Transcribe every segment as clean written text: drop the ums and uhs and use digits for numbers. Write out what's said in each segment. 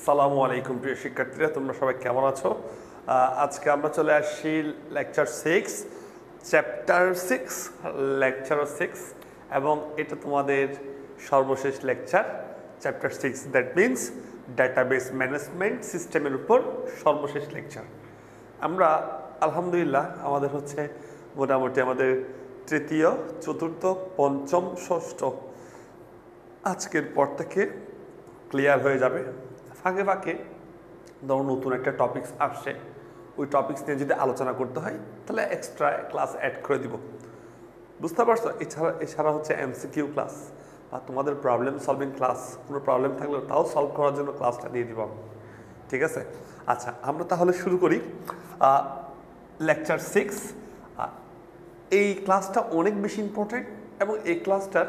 সালামু আলাইকুম প্রিয় শিক্ষার্থীরা, তোমরা সবাই কেমন আছো? আজকে আমরা চলে আসছি লেকচার 6, চ্যাপ্টার 6, লেকচার 6, এবং এটা তোমাদের সর্বশেষ lecture, chapter 6, that means database management সিস্টেমের উপর সর্বশেষ লেকচার। আমরা আলহামদুলিল্লাহ আমাদের হচ্ছে মোটামুটি আমাদের তৃতীয়, চতুর্থ, পঞ্চম, ষষ্ঠ আজকের পর থেকে ক্লিয়ার হয়ে যাবে। ফাঁকে ফাঁকে ধরো নতুন একটা টপিকস আসছে, ওই টপিকস নিয়ে যদি আলোচনা করতে হয় তাহলে এক্সট্রা ক্লাস অ্যাড করে দিব, বুঝতে পারছো? এছাড়া হচ্ছে এমসিকিউ ক্লাস বা তোমাদের প্রবলেম সলভিং ক্লাস, কোনো প্রবলেম থাকলে তাও সলভ করার জন্য ক্লাসটা দিয়ে দিব আমি, ঠিক আছে? আচ্ছা, আমরা তাহলে শুরু করি লেকচার 6। এই ক্লাসটা অনেক বেশি ইম্পর্টেন্ট এবং এই ক্লাসটা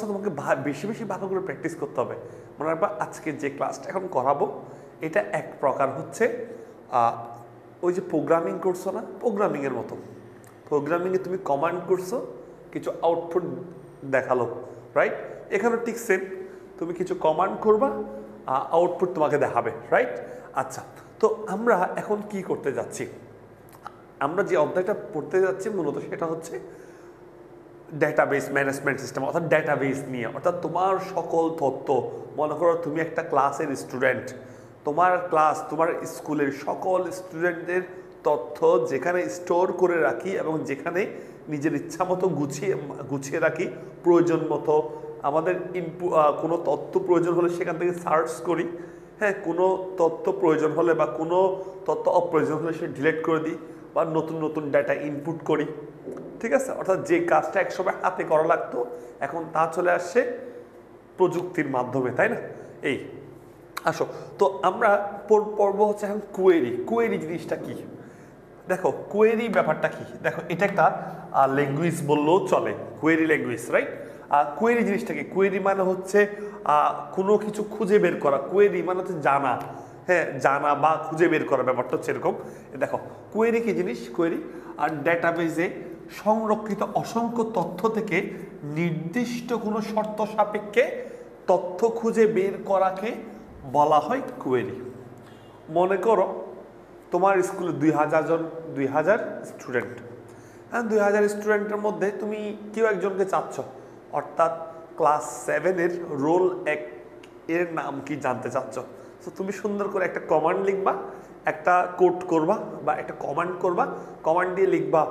তোমাকে বেশি বেশি ভালো করে প্র্যাকটিস করতে হবে। মনে রাখবা, আজকে যে ক্লাসটা এখন করাবো এটা এক প্রকার হচ্ছে ওই যে প্রোগ্রামিং করছো না, প্রোগ্রামিংয়ের মতো। প্রোগ্রামিংয়ে তুমি কমান্ড করছো, কিছু আউটপুট দেখালো, রাইট? এখানে ঠিক সেম, তুমি কিছু কমান্ড করবা, আউটপুট তোমাকে দেখাবে, রাইট? আচ্ছা, তো আমরা এখন কি করতে যাচ্ছি? আমরা যে অধ্যায়টা পড়তে যাচ্ছি মূলত সেটা হচ্ছে ডেটাবেস ম্যানেজমেন্ট সিস্টেম, অর্থাৎ ডেটাবেস নিয়ে, অর্থাৎ তোমার সকল তথ্য। মনে করো তুমি একটা ক্লাসের স্টুডেন্ট, তোমার ক্লাস, তোমার স্কুলের সকল স্টুডেন্টদের তথ্য যেখানে স্টোর করে রাখি এবং যেখানে নিজের ইচ্ছা মতো গুছিয়ে রাখি, প্রয়োজন মতো আমাদের কোনো তথ্য প্রয়োজন হলে সেখান থেকে সার্চ করি, হ্যাঁ, কোনো তথ্য প্রয়োজন হলে বা কোনো তথ্য অপ্রয়োজন হলে সে ডিলিট করে দিই বা নতুন নতুন ডাটা ইনপুট করি, ঠিক আছে? অর্থাৎ যে কাজটা একসময় হাতে করা লাগতো এখন তা চলে আসছে প্রযুক্তির মাধ্যমে, তাই না? এই আসো, তো আমরা পড়বো হচ্ছে এখন কোয়েরি জিনিসটা কি। দেখো, কোয়েরি ব্যাপারটা কি, দেখো এটা একটা ল্যাঙ্গুয়েজ বললেও চলে, কোয়েরি ল্যাঙ্গুয়েজ, রাইট? কোয়েরি জিনিসটা কি? কোয়েরি মানে হচ্ছে কোনো কিছু খুঁজে বের করা। কোয়েরি মানে হচ্ছে জানা, হ্যাঁ, জানা বা খুঁজে বের করা, ব্যাপারটা হচ্ছে এরকম। দেখো, কোয়েরি কি জিনিস? কোয়েরি আর ডেটাবেজে সংরক্ষিত অসংখ্য তথ্য থেকে নির্দিষ্ট কোনো শর্ত সাপেক্ষে তথ্য খুঁজে বের করাকে বলা হয় কোয়েরি। মনে করো তোমার স্কুলে 2000 স্টুডেন্ট, হ্যাঁ, 2000 স্টুডেন্টের মধ্যে তুমি কেউ একজনকে চাচ্ছ, অর্থাৎ ক্লাস 7-এর রোল 1 এর নাম কি জানতে চাচ্ছ। তো তুমি সুন্দর করে একটা কমান্ড লিখবা, একটা কোড করবা বা একটা কমান্ড করবা, কমান্ড দিয়ে লিখবা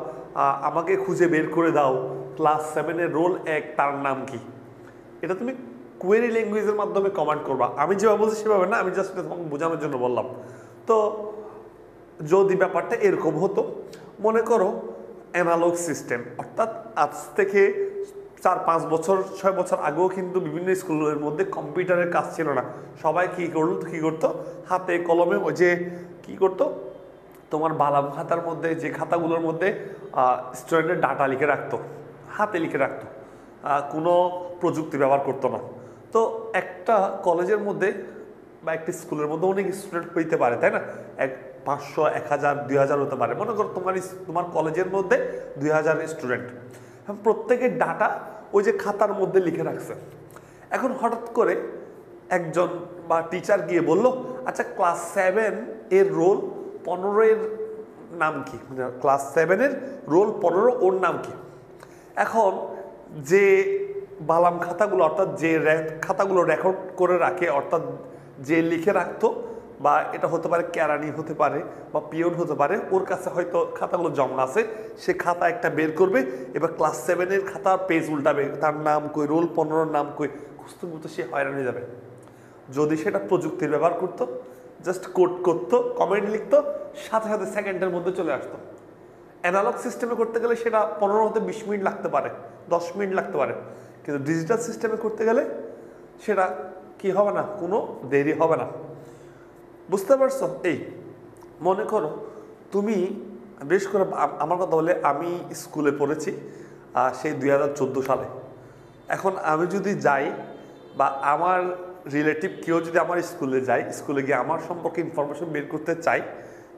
আমাকে খুঁজে বের করে দাও ক্লাস 7-এর রোল 1 তার নাম কি। এটা তুমি কোয়েরি ল্যাঙ্গুয়েজের মাধ্যমে কমান্ড করবা। আমি যেভাবে বলছি সেভাবে না, আমি জাস্ট তোমাকে বোঝানোর জন্য বললাম। তো যদি ব্যাপারটা এরকম হতো, মনে করো অ্যানালগ সিস্টেম, অর্থাৎ আজ থেকে 4-5 বছর 6 বছর আগেও কিন্তু বিভিন্ন স্কুলের মধ্যে কম্পিউটারের কাজ ছিল না। সবাই কী করতো হাতে কলমে, ওই যে কী করতো, তোমার বালাম খাতার মধ্যে, যে খাতাগুলোর মধ্যে স্টুডেন্টের ডাটা লিখে রাখতো, হাতে লিখে রাখতো, কোনো প্রযুক্তি ব্যবহার করতো না। তো একটা কলেজের মধ্যে বা একটি স্কুলের মধ্যে অনেক স্টুডেন্ট হইতে পারে, তাই না? 500, 1000, 2000 হতে পারে। মনে করো তোমার কলেজের মধ্যে 2000 স্টুডেন্ট, প্রত্যেকের ডাটা ওই যে খাতার মধ্যে লিখে রাখছে। এখন হঠাৎ করে একজন বা টিচার গিয়ে বলল, আচ্ছা ক্লাস 7 এর রোল 15 এর নাম কি, ক্লাস 7-এর রোল 15 ওর নাম কি? এখন যে বালাম খাতাগুলো, অর্থাৎ যে খাতাগুলো রেকর্ড করে রাখে, অর্থাৎ যে লিখে রাখতো, বা এটা হতে পারে কেরানি হতে পারে বা পিয়ন হতে পারে, ওর কাছে হয়তো খাতাগুলো জমা আছে, সে খাতা একটা বের করবে, এবার ক্লাস 7-এর খাতা পেজ উল্টাবে, তার নাম কই, রোল 15-র নাম কই, খুঁজতে খুঁজতে সে হয়রান হয়ে যাবে। যদি সেটা প্রযুক্তির ব্যবহার করতো, জাস্ট কোড করতো, কমেন্ট লিখতো, সাথে সাথে সেকেন্ডের মধ্যে চলে আসতো। অ্যানালগ সিস্টেমে করতে গেলে সেটা 15 হতে 20 মিনিট লাগতে পারে, 10 মিনিট লাগতে পারে, কিন্তু ডিজিটাল সিস্টেমে করতে গেলে সেটা কি হবে না, কোনো দেরি হবে না, বুঝতে পারছো? এই মনে করো তুমি, বিশেষ করে আমার কথা বলে, আমি স্কুলে পড়েছি সেই 2014 সালে। এখন আমি যদি যাই বা আমার রিলেটিভ কেউ যদি আমার স্কুলে যায়, স্কুলে গিয়ে আমার সম্পর্কে ইনফরমেশন বের করতে চাই,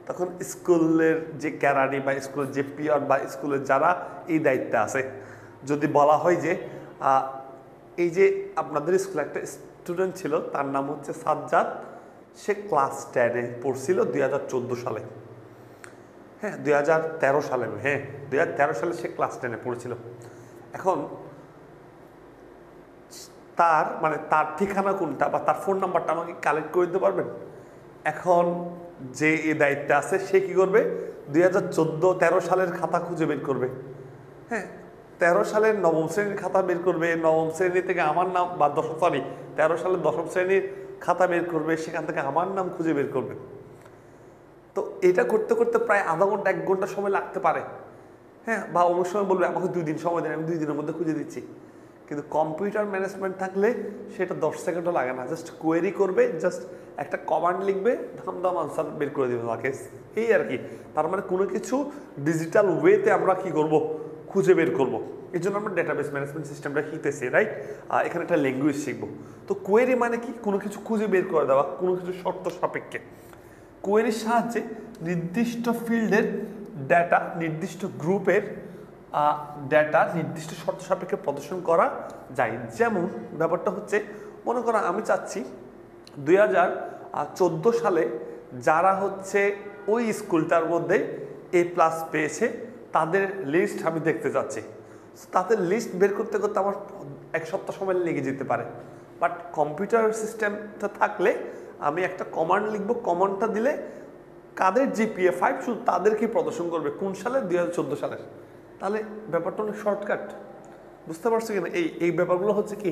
তখন স্কুলের যে ক্যারানি বা স্কুলের যে পিয়ন বা স্কুলের যারা এই দায়িত্বে আছে, যদি বলা হয় যে এই যে আপনাদের স্কুলে একটা স্টুডেন্ট ছিল, তার নাম হচ্ছে সাজ্জাদ। সে ক্লাস 10-এ পড়ছিল 2014 সালে। হ্যাঁ 2013 সালে, হ্যাঁ 2013 সালে সে ক্লাস 10-এ পড়েছিল। এখন তার ঠিকানা কোনটা বা তার ফোন নাম্বারটা আমাকে কালেক্ট করে দিতে পারবেন? এখন যে এই দায়িত্বে আছে সে কি করবে, 2013 সালের খাতা খুঁজে বের করবে। হ্যাঁ 13 সালের নবম শ্রেণীর খাতা বের করবে, নবম শ্রেণী থেকে আমার নাম বা 13 সালের দশম শ্রেণীর খাতা বের করবে, সেখান থেকে আমার নাম খুঁজে বের করবে। তো এটা করতে করতে প্রায় আধা ঘন্টা 1 ঘন্টা সময় লাগতে পারে। হ্যাঁ বা অনেক সময় বলবে আমাকে 2 দিন সময় দেন, আমি 2 দিনের মধ্যে খুঁজে দিচ্ছি। কিন্তু কম্পিউটার ম্যানেজমেন্ট থাকলে সেটা 10 সেকেন্ডও লাগে না, জাস্ট কোয়েরি করবে, জাস্ট একটা কমান্ড লিখবে, ধাম আনসার বের করে দেবে তোমাকে, এই আর কি। তার মানে কোনো কিছু ডিজিটাল ওয়েতে আমরা কি করব, খুঁজে বের করব। এই জন্য আমরা ডেটাবেস ম্যানেজমেন্ট সিস্টেমটা শিখতেছি, রাইট? এখানে একটা ল্যাঙ্গুয়েজ শিখবো। তো কোয়েরি মানে কি, কোনো কিছু খুঁজে বের করে দেওয়া, কোনো কিছু শর্ত সাপেক্ষে। কোয়েরির সাহায্যে নির্দিষ্ট ফিল্ডের ডেটা, নির্দিষ্ট গ্রুপের ডেটা নির্দিষ্ট শর্ত সাপেক্ষে প্রদর্শন করা যায়। যেমন ব্যাপারটা হচ্ছে, মনে করো আমি চাচ্ছি 2014 সালে যারা হচ্ছে ওই স্কুলটার মধ্যে A+ পেয়েছে তাদের লিস্ট আমি দেখতে চাচ্ছি। তাদের লিস্ট বের করতে করতে আমার 1 সপ্তাহ সময় লেগে যেতে পারে। বাট কম্পিউটার সিস্টেমটা থাকলে আমি একটা কমান্ড লিখবো, কমান্ডটা দিলে কাদের GPA 5 শুধু তাদেরকে প্রদর্শন করবে, কোন সালে, 2014 সালের। তাহলে ব্যাপারটা অনেক শর্টকাট, বুঝতে পারছো কিনা? এই ব্যাপারগুলো হচ্ছে কি,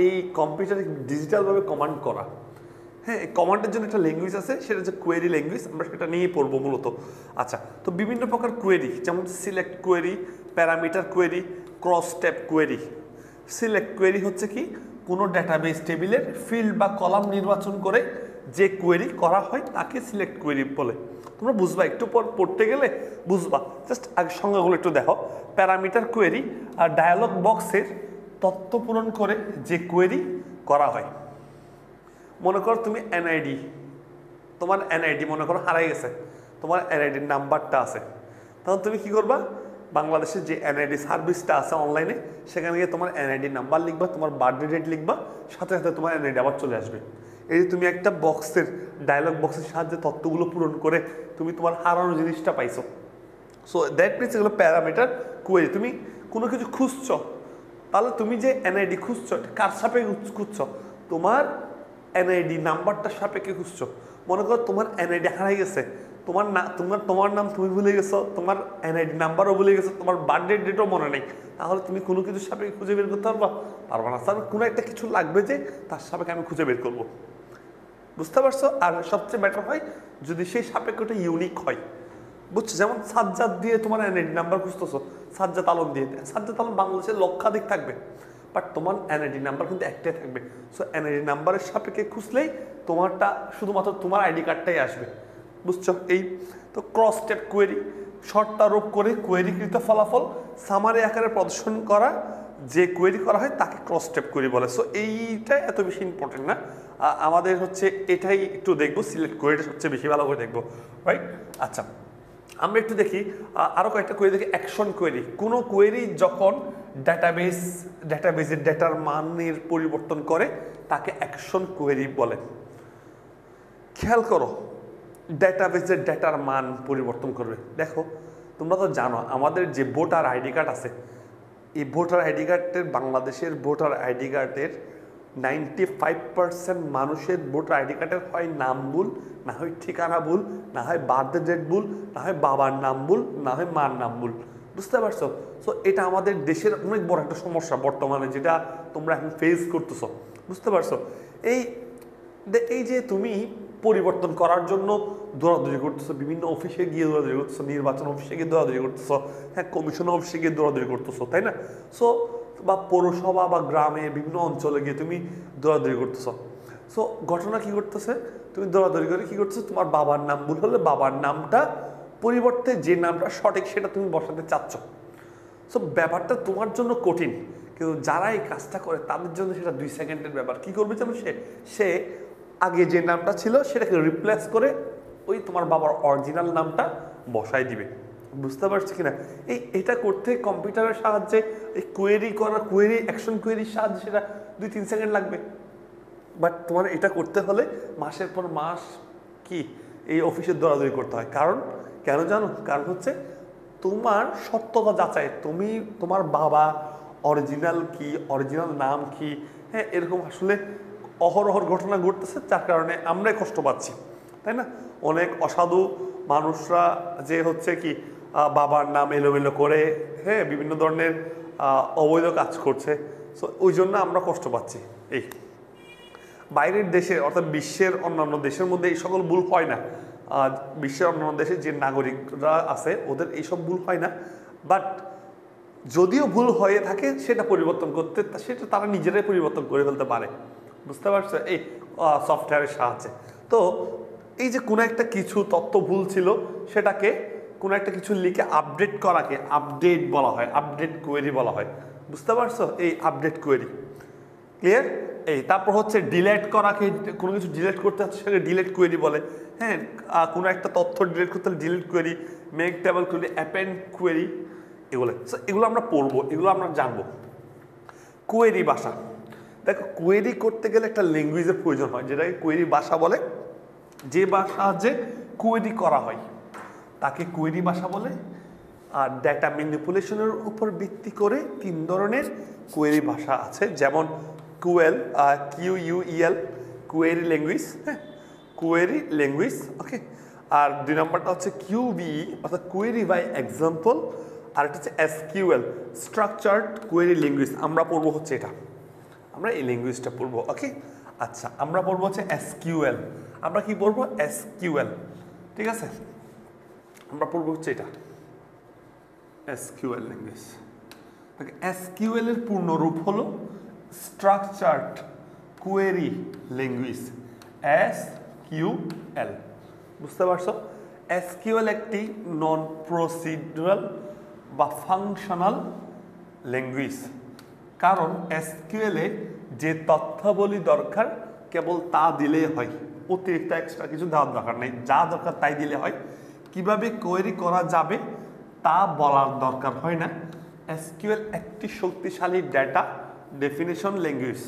এই কম্পিউটারে ডিজিটালভাবে কমান্ড করা। হ্যাঁ এই কমান্ডের জন্য একটা ল্যাঙ্গুয়েজ আছে, সেটা হচ্ছে কোয়েরি ল্যাঙ্গুয়েজ, আমরা সেটা নিয়েই পড়বো মূলত। আচ্ছা, তো বিভিন্ন প্রকার কোয়েরি, যেমন select query, parameter query, cross tab query. Select query হচ্ছে কি, কোনো ডেটাবেস টেবিলের ফিল্ড বা কলাম নির্বাচন করে যে কোয়েরি করা হয় তাকে সিলেক্ট কোয়েরি বলে। তোমরা বুঝবা, একটু পর পড়তে গেলে বুঝবা, জাস্ট আগে সংজ্ঞাগুলো একটু দেখো। প্যারামিটার কোয়েরি আর ডায়ালগ বক্সের তথ্য পূরণ করে যে কোয়েরি করা হয়। মনে করো তুমি এনআইডি, তোমার এনআইডি মনে করো হারাই গেছে, তোমার এনআইডির নাম্বারটা আছে, তখন তুমি কি করবা, বাংলাদেশের যে এনআইডি সার্ভিসটা আছে অনলাইনে, সেখানে গিয়ে তোমার এনআইডি নাম্বার লিখবা, তোমার বার্থডে ডেট লিখবা, সাথে সাথে তোমার এনআইডি আবার চলে আসবে। এই যে তুমি একটা বক্সের, ডায়লগ বক্সের সাহায্যে তথ্যগুলো পূরণ করে তুমি তোমার হারানো জিনিসটা পাইছো। সো দ্যাট মিনস এগুলো প্যারামিটার কোয়েরি। তুমি কোনো কিছু খুঁজছো, তাহলে তুমি যে এনআইডি খুঁজছো কার সাপেক্ষে খুঁজছো, তোমার এনআইডি নাম্বারটার সাপেক্ষে খুঁজছো। মনে করো তোমার এনআইডি হারাই গেছে, তোমার নাম তুমি ভুলে গেছো, তোমার এনআইডি নাম্বারও ভুলে গেছো, তোমার বার্থডে ডেটও মনে নেই, তাহলে তুমি কোনো কিছু সাপেক্ষে খুঁজে বের করতে পারবা না। তাহলে কোনো একটা কিছু লাগবে যে তার সাপেক্ষে আমি খুঁজে বের করবো, বুঝতে পারছো? আর সবচেয়ে বেটার হয় যদি সেই সাপেক্ষটা ইউনিক হয়, বুঝছো? যেমন সাজ্জাদ দিয়ে তোমার এনআইডি নাম্বার খুঁজতেছো, সাজ্জাদ আলম দিয়ে, সাজ্জাদ আলম বাংলাদেশের লক্ষাধিক থাকবে, বাট তোমার এনআইডি নাম্বার কিন্তু একটাই থাকবে। সো এনআইডি নাম্বারের সাপেক্ষে খুঁজলেই তোমারটা শুধুমাত্র তোমার আইডি কার্ডটাই আসবে, বুঝছো? এই তো ক্রস ট্যাব কোয়েরি, শর্তারোপ করে কোয়েরিকৃত ফলাফল সামারি আকারে প্রদর্শন করা, যে কোয়েরি করা হয় তাকে ক্রস ট্যাব কোয়েরি বলে। সো এইটা এত বেশি ইম্পর্টেন্ট না, আমাদের হচ্ছে এটাই একটু দেখবো, সিলেক্ট কোয়েরিটা সবচেয়ে বেশি ভালো করে দেখবো, রাইট? আচ্ছা, আমরা একটু দেখি আরও কয়েকটা কোয়েরি দেখি। অ্যাকশন কোয়েরি, কোনো কোয়েরি যখন ডেটাবেসের ডেটার মানের পরিবর্তন করে তাকে অ্যাকশন কোয়েরি বলে। খেয়াল করো, ডেটাবেসের ডেটার মান পরিবর্তন করবে। দেখো তোমরা তো জানো আমাদের যে ভোটার আইডি কার্ড আছে, এই ভোটার আইডি কার্ডের, বাংলাদেশের ভোটার আইডি কার্ডের 95% মানুষের ভোটার আইডি কার্ডের হয় নাম ভুল, না হয় ঠিকানা ভুল, না হয় বার্থডে ডেট ভুল, না হয় বাবার নাম ভুল, না হয় মার নাম ভুল, বুঝতে পারছো? সো এটা আমাদের দেশের অনেক বড় একটা সমস্যা বর্তমানে, যেটা তোমরা এখন ফেস করতেছো, বুঝতে পারছো? এই যে তুমি পরিবর্তন করার জন্য দৌড়াদৌড়ি করতেছো, বিভিন্ন অফিসে গিয়ে দৌড়াদৌড়ি করতেছো, নির্বাচন অফিসে গিয়ে দৌড়াদৌড়ি করতেছো, হ্যাঁ কমিশন অফিসে গিয়ে দৌড়াদৌড়ি করতেছো, তাই না? সো বা পৌরসভা বা গ্রামে বিভিন্ন অঞ্চলে গিয়ে তুমি দৌড়াদৌড়ি করতেছো। সো ঘটনা কি করতেছে, তুমি দৌড়াদৌড়ি করে কি করতেছো, তোমার বাবার নাম ভুল হলে বাবার নামটা পরিবর্তে যে নামটা সঠিক সেটা তুমি বসাতে চাচ্ছ। সো ব্যাপারটা তোমার জন্য কঠিন, কিন্তু যারা এই কাজটা করে তাদের জন্য সেটা 2 সেকেন্ডের ব্যাপার। কি করবে যেন সে আগে যে নামটা ছিল সেটাকে রিপ্লেস করে ওই তোমার বাবার অরিজিনাল নামটা বসাই দিবে, বুঝতে পারছি কিনা? এটা করতে কম্পিউটারের সাহায্যে এই কোয়েরি অ্যাকশন কোয়েরির সাহায্যে সেটা 2-3 সেকেন্ড লাগবে, বাট তোমার এটা করতে হলে মাসের পর মাস কি এই অফিসের দৌড়াদৌড়ি করতে হয়। কারণ কেন জানো? কারণ হচ্ছে তোমার সত্যতা যাচাই, তুমি তোমার বাবা অরিজিনাল কি, অরিজিনাল নাম কি, হ্যাঁ এরকম আসলে অহরহর ঘটনা ঘটতেছে, যার কারণে আমরাই কষ্ট পাচ্ছি, তাই না? অনেক অসাধু মানুষরা যে হচ্ছে কি বাবার নাম এলোমেলো করে হ্যাঁ বিভিন্ন ধরনের অবৈধ কাজ করছে, সো ওই জন্য আমরা কষ্ট পাচ্ছি। এই বাইরের দেশে অর্থাৎ বিশ্বের অন্যান্য দেশের মধ্যে এই সকল ভুল হয় না। বিশ্বের অন্যান্য দেশে যে নাগরিকরা আছে ওদের এইসব ভুল হয় না, বাট যদিও ভুল হয়ে থাকে সেটা পরিবর্তন করতে সেটা তারা নিজেরাই পরিবর্তন করে ফেলতে পারে, বুঝতে পারছো? এই সফটওয়্যারের সাহায্যে। তো এই যে কোনো একটা কিছু তথ্য ভুল ছিল সেটাকে কোনো একটা কিছু লিখে আপডেট করাকে আপডেট বলা হয়, আপডেট কোয়েরি বলা হয়, বুঝতে পারছো? এই আপডেট কোয়েরি, ক্লিয়ার? এই তারপর হচ্ছে ডিলেট করাকে, কোনো কিছু ডিলেট করতে হচ্ছে সেটাকে ডিলেট কোয়েরি বলে, হ্যাঁ কোনো একটা তথ্য ডিলেট করতে হলে delete query, make table query, append query, এগুলো এগুলো আমরা পড়বো, এগুলো আমরা জানবো। কোয়েরি ভাষা, দেখো কোয়েরি করতে গেলে একটা ল্যাঙ্গুয়েজের প্রয়োজন হয় যেটাকে কোয়েরি ভাষা বলে। যে ভাষা যে কোয়েরি করা হয় তাকে কোয়েরি ভাষা বলে। আর ডেটা ম্যানিপুলেশনের উপর ভিত্তি করে 3 ধরনের কোয়েরি ভাষা আছে, যেমন QUEL কোয়েরি ল্যাঙ্গুয়েজ, হ্যাঁ কোয়েরি ল্যাঙ্গুয়েজ, ওকে। আর 2 নম্বরটা হচ্ছে QBE অর্থাৎ কোয়েরি বাই এক্সাম্পল, আর এটা হচ্ছে SQL স্ট্রাকচার্ড কোয়েরি ল্যাঙ্গুয়েজ। আমরা পড়বো হচ্ছে এটা, আমরা এই ল্যাঙ্গুয়েজটা পড়বো, ওকে। আচ্ছা আমরা পড়বো হচ্ছে SQL। আমরা কি পড়বো? SQL, ঠিক আছে। আমরা পড়বো হচ্ছে এটা SQL ল্যাঙ্গুয়েজ। SQL এর পূর্ণ রূপ হলো স্ট্রাকচার্ড কোয়েরি ল্যাঙ্গুয়েজ, SQL, বুঝতে পারছো? SQL একটি নন প্রসিডিউরাল বা ফাংশনাল ল্যাঙ্গুয়েজ, কারণ SQL এ যে তথ্যাবলী দরকার কেবল তা দিলেই হয়, অতিরিক্ত এক্সট্রা কিছু দেওয়ার দরকার নেই, যা দরকার তাই দিলে হয়। কিভাবে কোয়েরি করা যাবে তা বলার দরকার হয় না। SQL একটি শক্তিশালী ডেটা ডেফিনেশন ল্যাঙ্গুয়েজ।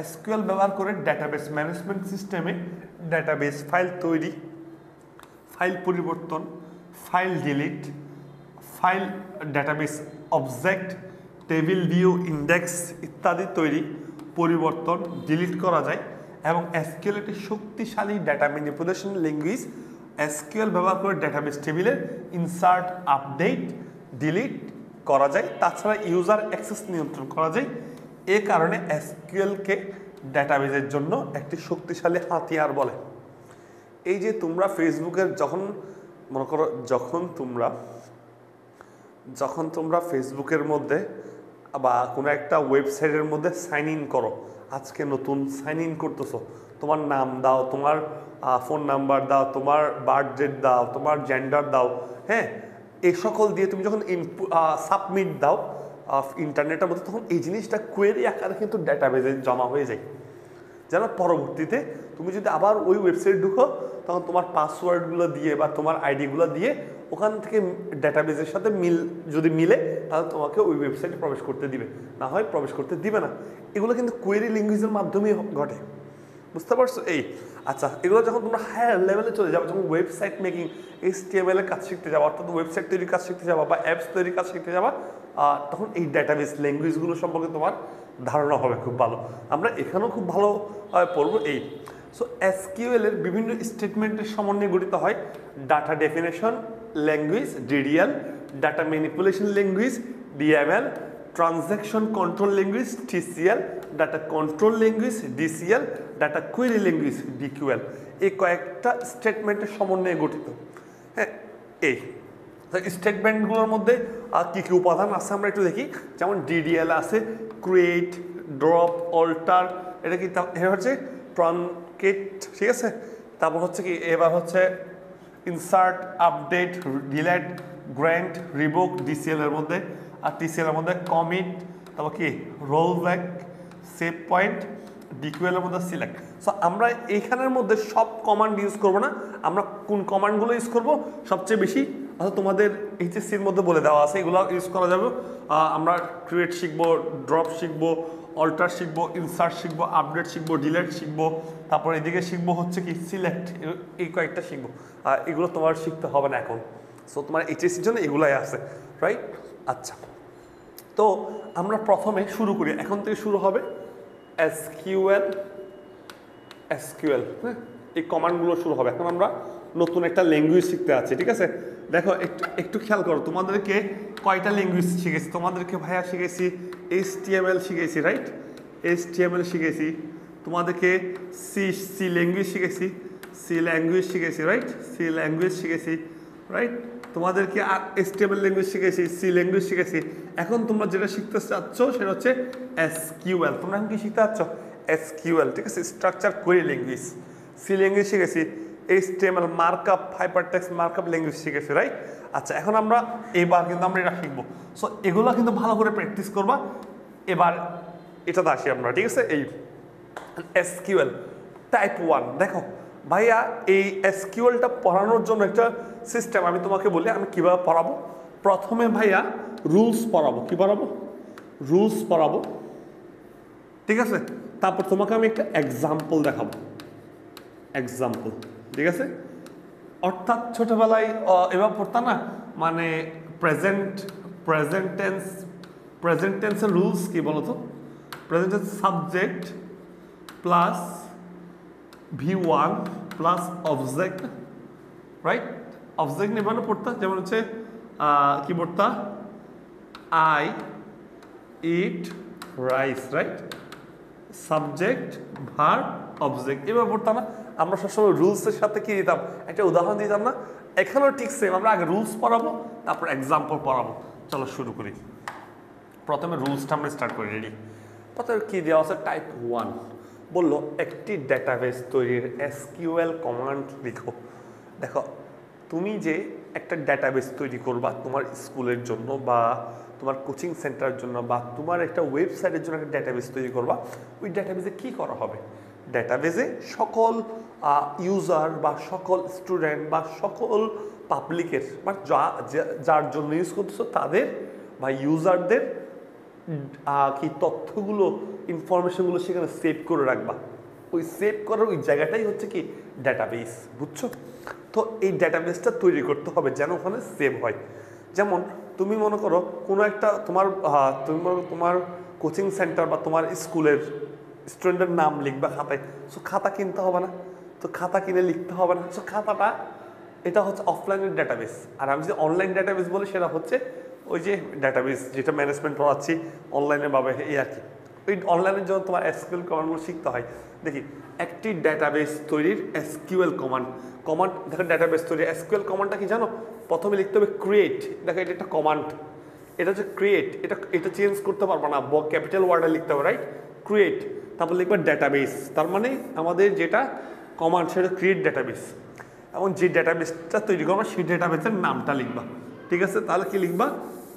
SQL ব্যবহার করে ডেটাবেস ম্যানেজমেন্ট সিস্টেমে ডেটাবেস ফাইল তৈরি, ফাইল পরিবর্তন, file delete, file database object, table view, index ইত্যাদি তৈরি, পরিবর্তন, ডিলিট করা যায়। এবং SQL একটি শক্তিশালী ডেটা ম্যানিপুলেশন ল্যাঙ্গুয়েজ। SQL ব্যবহার করে ডেটাবেস টেবিলে ইনসার্ট, আপডেট, ডিলিট করা যায়। তাছাড়া ইউজার অ্যাক্সেস নিয়ন্ত্রণ করা যায়। এ কারণে SQL-কে ডেটাবেসের জন্য একটি শক্তিশালী হাতিয়ার বলে। এই যে তোমরা ফেসবুকের যখন মনে করো যখন তোমরা ফেসবুকের মধ্যে বা কোনো একটা ওয়েবসাইটের মধ্যে সাইন ইন করো, আজকে নতুন সাইন ইন করতেছো, তোমার নাম দাও, তোমার ফোন নাম্বার দাও, তোমার বার্থ ডেট দাও, তোমার জেন্ডার দাও, হ্যাঁ এই সকল দিয়ে তুমি যখন সাবমিট দাও ইন্টারনেটের মধ্যে, তখন এই জিনিসটা কোয়েরি আকারে কিন্তু ডাটাবেজে জমা হয়ে যায়। যেন পরবর্তীতে তুমি যদি আবার ওই ওয়েবসাইট ঢুকো তখন তোমার পাসওয়ার্ডগুলো দিয়ে বা তোমার আইডিগুলো দিয়ে ওখান থেকে ডেটাবেজের সাথে যদি মিলে তাহলে তোমাকে ওই ওয়েবসাইটে প্রবেশ করতে দিবে, না হয় প্রবেশ করতে দিবে না। এগুলো কিন্তু কোয়েরি ল্যাঙ্গুয়েজের মাধ্যমেই ঘটে, বুঝতে পারছো? এই আচ্ছা এগুলো যখন তোমরা হায়ার লেভেলে চলে যাবে, যখন ওয়েবসাইট মেকিং HTML এর কাজ শিখতে যাবা, অর্থাৎ ওয়েবসাইট তৈরির কাজ শিখতে যাবা বা অ্যাপস তৈরির কাজ শিখতে যাবা, তখন এই ডেটাবেস ল্যাঙ্গুয়েজগুলো সম্পর্কে তোমার ধারণা হবে খুব ভালো। আমরা এখানেও খুব ভালো পড়বো এই। সো SQL এর বিভিন্ন স্টেটমেন্টের সমন্বয়ে গঠিত হয় data definition language DDL, data manipulation language DML, transaction control language TCL, data control language DCL, data query language DQL। এই কয়েকটা স্টেটমেন্টের সমন্বয়ে গঠিত। হ্যাঁ এই স্টেটমেন্টগুলোর মধ্যে কী কী উপাদান আছে আমরা একটু দেখি। যেমন DDL আছে ক্রিয়েট, ড্রপ, অল্টার, এটা কি হচ্ছে ট্রানকেট, ঠিক আছে। তারপর হচ্ছে কি এবার হচ্ছে insert, update, delete, grant, revoke DCL এর মধ্যে। আর TCL এর মধ্যে কমিট, তারপর কি roll back, save point, DQL এর মধ্যে সিলেক্ট। সো আমরা এইখানের মধ্যে সব কমান্ড ইউজ করব না, আমরা কোন কমান্ডগুলো ইউজ করব সবচেয়ে বেশি অর্থাৎ তোমাদের HSC-র মধ্যে বলে দেওয়া আছে, এগুলো ইউজ করা যাবে। আমরা ক্রিয়েট শিখবো, ড্রপ শিখবো, অল্টার শিখবো, ইনসার্ট শিখবো, আপডেট শিখবো, ডিলেট শিখবো, তারপর এদিকে শিখবো হচ্ছে কি সিলেক্ট, এই কয়েকটা শিখবো। আর এগুলো তোমার শিখতে হবে না এখন, সো তোমার এইচএসসির জন্য এগুলাই আছে, রাইট? আচ্ছা, তো আমরা প্রথমে শুরু করি, এখন থেকে শুরু হবে এসকিউএল। হ্যাঁ, এই কমান্ডগুলো শুরু হবে। এখন আমরা নতুন একটা ল্যাঙ্গুয়েজ শিখতে আছি, ঠিক আছে? দেখো একটু খেয়াল করো, তোমাদেরকে কয়টা ল্যাঙ্গুয়েজ শিখেছি? তোমাদেরকে ভাইয়া শিখেছি HTML শিখেছি, রাইট? HTML শিখেছি। তোমাদেরকে সি ল্যাঙ্গুয়েজ শিখেছি, রাইট? সি ল্যাঙ্গুয়েজ শিখেছি, রাইট? তোমাদেরকে আর HTML ল্যাঙ্গুয়েজ শিখেছি, সি ল্যাঙ্গুয়েজ শিখেছি। এখন তোমরা যেটা শিখতে চাচ্ছ সেটা হচ্ছে SQL। তোমরা এখন কি শিখতে চাচ্ছ? SQL, ঠিক আছে? Structure query language. C language শিখেছি, HTML markup, hypertext markup language শিখেছি, রাইট? আচ্ছা, এখন আমরা এবার কিন্তু আমরা এটা শিখবো। সো এগুলো কিন্তু ভালো করে প্র্যাকটিস করবা। এবার এটাতে আসি আমরা, ঠিক আছে? এই SQL টাইপ 1। দেখো ভাইয়া, এই SQLটা পড়ানোর জন্য একটা সিস্টেম আমি তোমাকে বলি আমি কিভাবে পড়াবো। প্রথমে ভাইয়া রুলস পড়াবো। কি পড়াবো? রুলস পড়াবো, ঠিক আছে? তারপর তোমাকে আমি একটা এক্সাম্পল দেখাবো, এক্সাম্পল, ঠিক আছে? অর্থাৎ ছোটবেলায় এবার পড়তা না, মানে প্রেজেন্ট টেন্সের রুলস কি বলতো? Present tense subject plus V1 plus object, right? Object নিয়ে মানে পড়তা, যেমন হচ্ছে কি পড়তা? I eat rice, right? Subject verb object, এবার পড়তাম না আমরা সবসময় রুলসের সাথে কি দিতাম? একটা উদাহরণ দিতাম না? এখানেও ঠিক সেম, আমরা আগে রুলস পড়াবো, তারপর এক্সাম্পল পড়াবো। চলো শুরু করি। প্রথমে রুলসটা আমরা স্টার্ট করি, রেডি? প্রথমে কি দেওয়া আছে? টাইপ 1 বললো একটি ডেটাবেস তৈরির SQL কমান্ড লিখো। দেখো, তুমি যে একটা ডেটাবেস তৈরি করবা তোমার স্কুলের জন্য বা তোমার কোচিং সেন্টারের জন্য বা তোমার একটা ওয়েবসাইটের জন্য একটা ডেটাবেস তৈরি করবা, ওই ডেটাবেসে কী করা হবে? ডেটাবেসে সকল ইউজার বা সকল স্টুডেন্ট বা সকল পাবলিকের বা যার জন্য ইউজ করতেছো তাদের বা ইউজারদের কি তথ্যগুলো, ইনফরমেশনগুলো সেখানে সেভ করে রাখবা। ওই সেভ করার ওই জায়গাটাই হচ্ছে কি ডেটাবেস, বুঝছো? তো এই ডেটাবেসটা তৈরি করতে হবে যেন ওখানে সেভ হয়। যেমন তুমি মনে করো কোনো একটা তোমার কোচিং সেন্টার বা তোমার স্কুলের স্টুডেন্টের নাম লিখবা খাতায়, সো খাতা কিনতে হবে না, তো খাতা কিনে লিখতে হবে না। সো খাতাটা এটা হচ্ছে অফলাইনের ডেটাবেস। আর আমি যদি অনলাইন ডেটাবেস বলি সেটা হচ্ছে ওই যে ডেটাবেস যেটা ম্যানেজমেন্ট পড়াচ্ছি অনলাইনে ভাবে, এই আর কি। ওই অনলাইনের জন্য তোমার SQL কমান্ডগুলো শিখতে হয়। দেখি, একটি ডেটাবেস তৈরির SQL কমান্ড। দেখো ডেটাবেস তৈরি SQL কমান্ডটা কি জানো? প্রথমে লিখতে হবে ক্রিয়েট। দেখো এটা একটা কমান্ড, এটা হচ্ছে ক্রিয়েট। এটা চেঞ্জ করতে পারবো না, ক্যাপিটাল ওয়ার্ডে লিখতে হবে, রাইট? ক্রিয়েট, তারপর লিখবে ডেটাবেস। তার মানে আমাদের যেটা কমান্ড সেটা ক্রিয়েট ডেটাবেস। এবং যে ডেটাবেসটা তৈরি করবো সেই ডেটাবেসের নামটা লিখবা, ঠিক আছে? তাহলে কি লিখবা?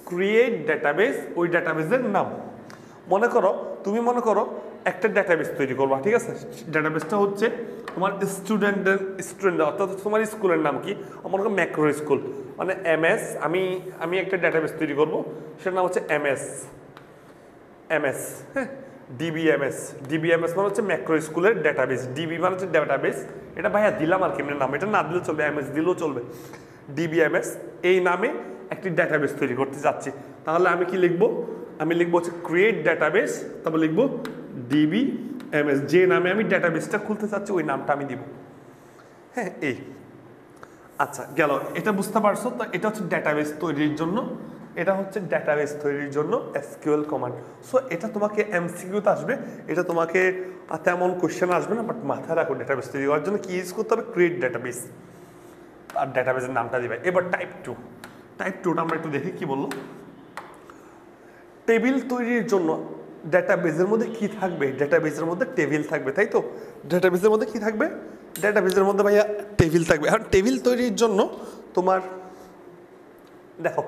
ক্রিয়েট ডেটাবেস, ওই ডেটাবেসের নাম। তুমি মনে করো একটা ডেটাবেস তৈরি করবা, ঠিক আছে? ডেটাবেসটা হচ্ছে তোমার স্টুডেন্ট অর্থাৎ তোমার স্কুলের নাম কি? মনে করো ম্যাক্রো স্কুল, মানে MS। আমি একটা ডেটাবেস তৈরি করব, সেটার নাম হচ্ছে MS, হ্যাঁ? DBMS মানে হচ্ছে ম্যাক্রো স্কুলের ডেটাবেস। DB মানে হচ্ছে ডেটাবেস। এটা ভাইয়া দিলাম আর কি নাম, এটা না দিলেও চলবে, MS দিলেও চলবে। DBMS এই নামে একটি ডেটাবেস তৈরি করতে যাচ্ছি। তাহলে আমি কি লিখবো? আমি লিখবো হচ্ছে ক্রিয়েট ডেটাবেস, তারপর লিখবো DBMS। যে নামে আমি ডেটাবেসটা খুলতে চাচ্ছি ওই নামটা আমি দিব, হ্যাঁ? এই আচ্ছা গেল, এটা বুঝতে পারছো? তো এটা হচ্ছে ডেটাবেস তৈরির জন্য, এটা হচ্ছে ডেটাবেস তৈরির জন্য SQL কমান্ড। সো এটা তোমাকে MCQতে আসবে, এটা তোমাকে তেমন কোশ্চেন আসবে না, বাট মাথায় রাখো ডেটাবেস তৈরি করার জন্য কি ইউজ করতে হবে? ক্রিয়েট ডেটাবেস, আর ডেটাবেসের নামটা দিবে। এবার টাইপ 2টা আমরা একটু দেখি কি বললো। টেবিল তৈরির জন্য ডেটাবেসের মধ্যে কি থাকবে? ডেটাবেসের মধ্যে টেবিল থাকবে, তাই তো? ডেটাবেসের মধ্যে কি থাকবে? ডেটাবেসের মধ্যে ভাইয়া টেবিল থাকবে। এখন টেবিল তৈরির জন্য তোমার দেখো,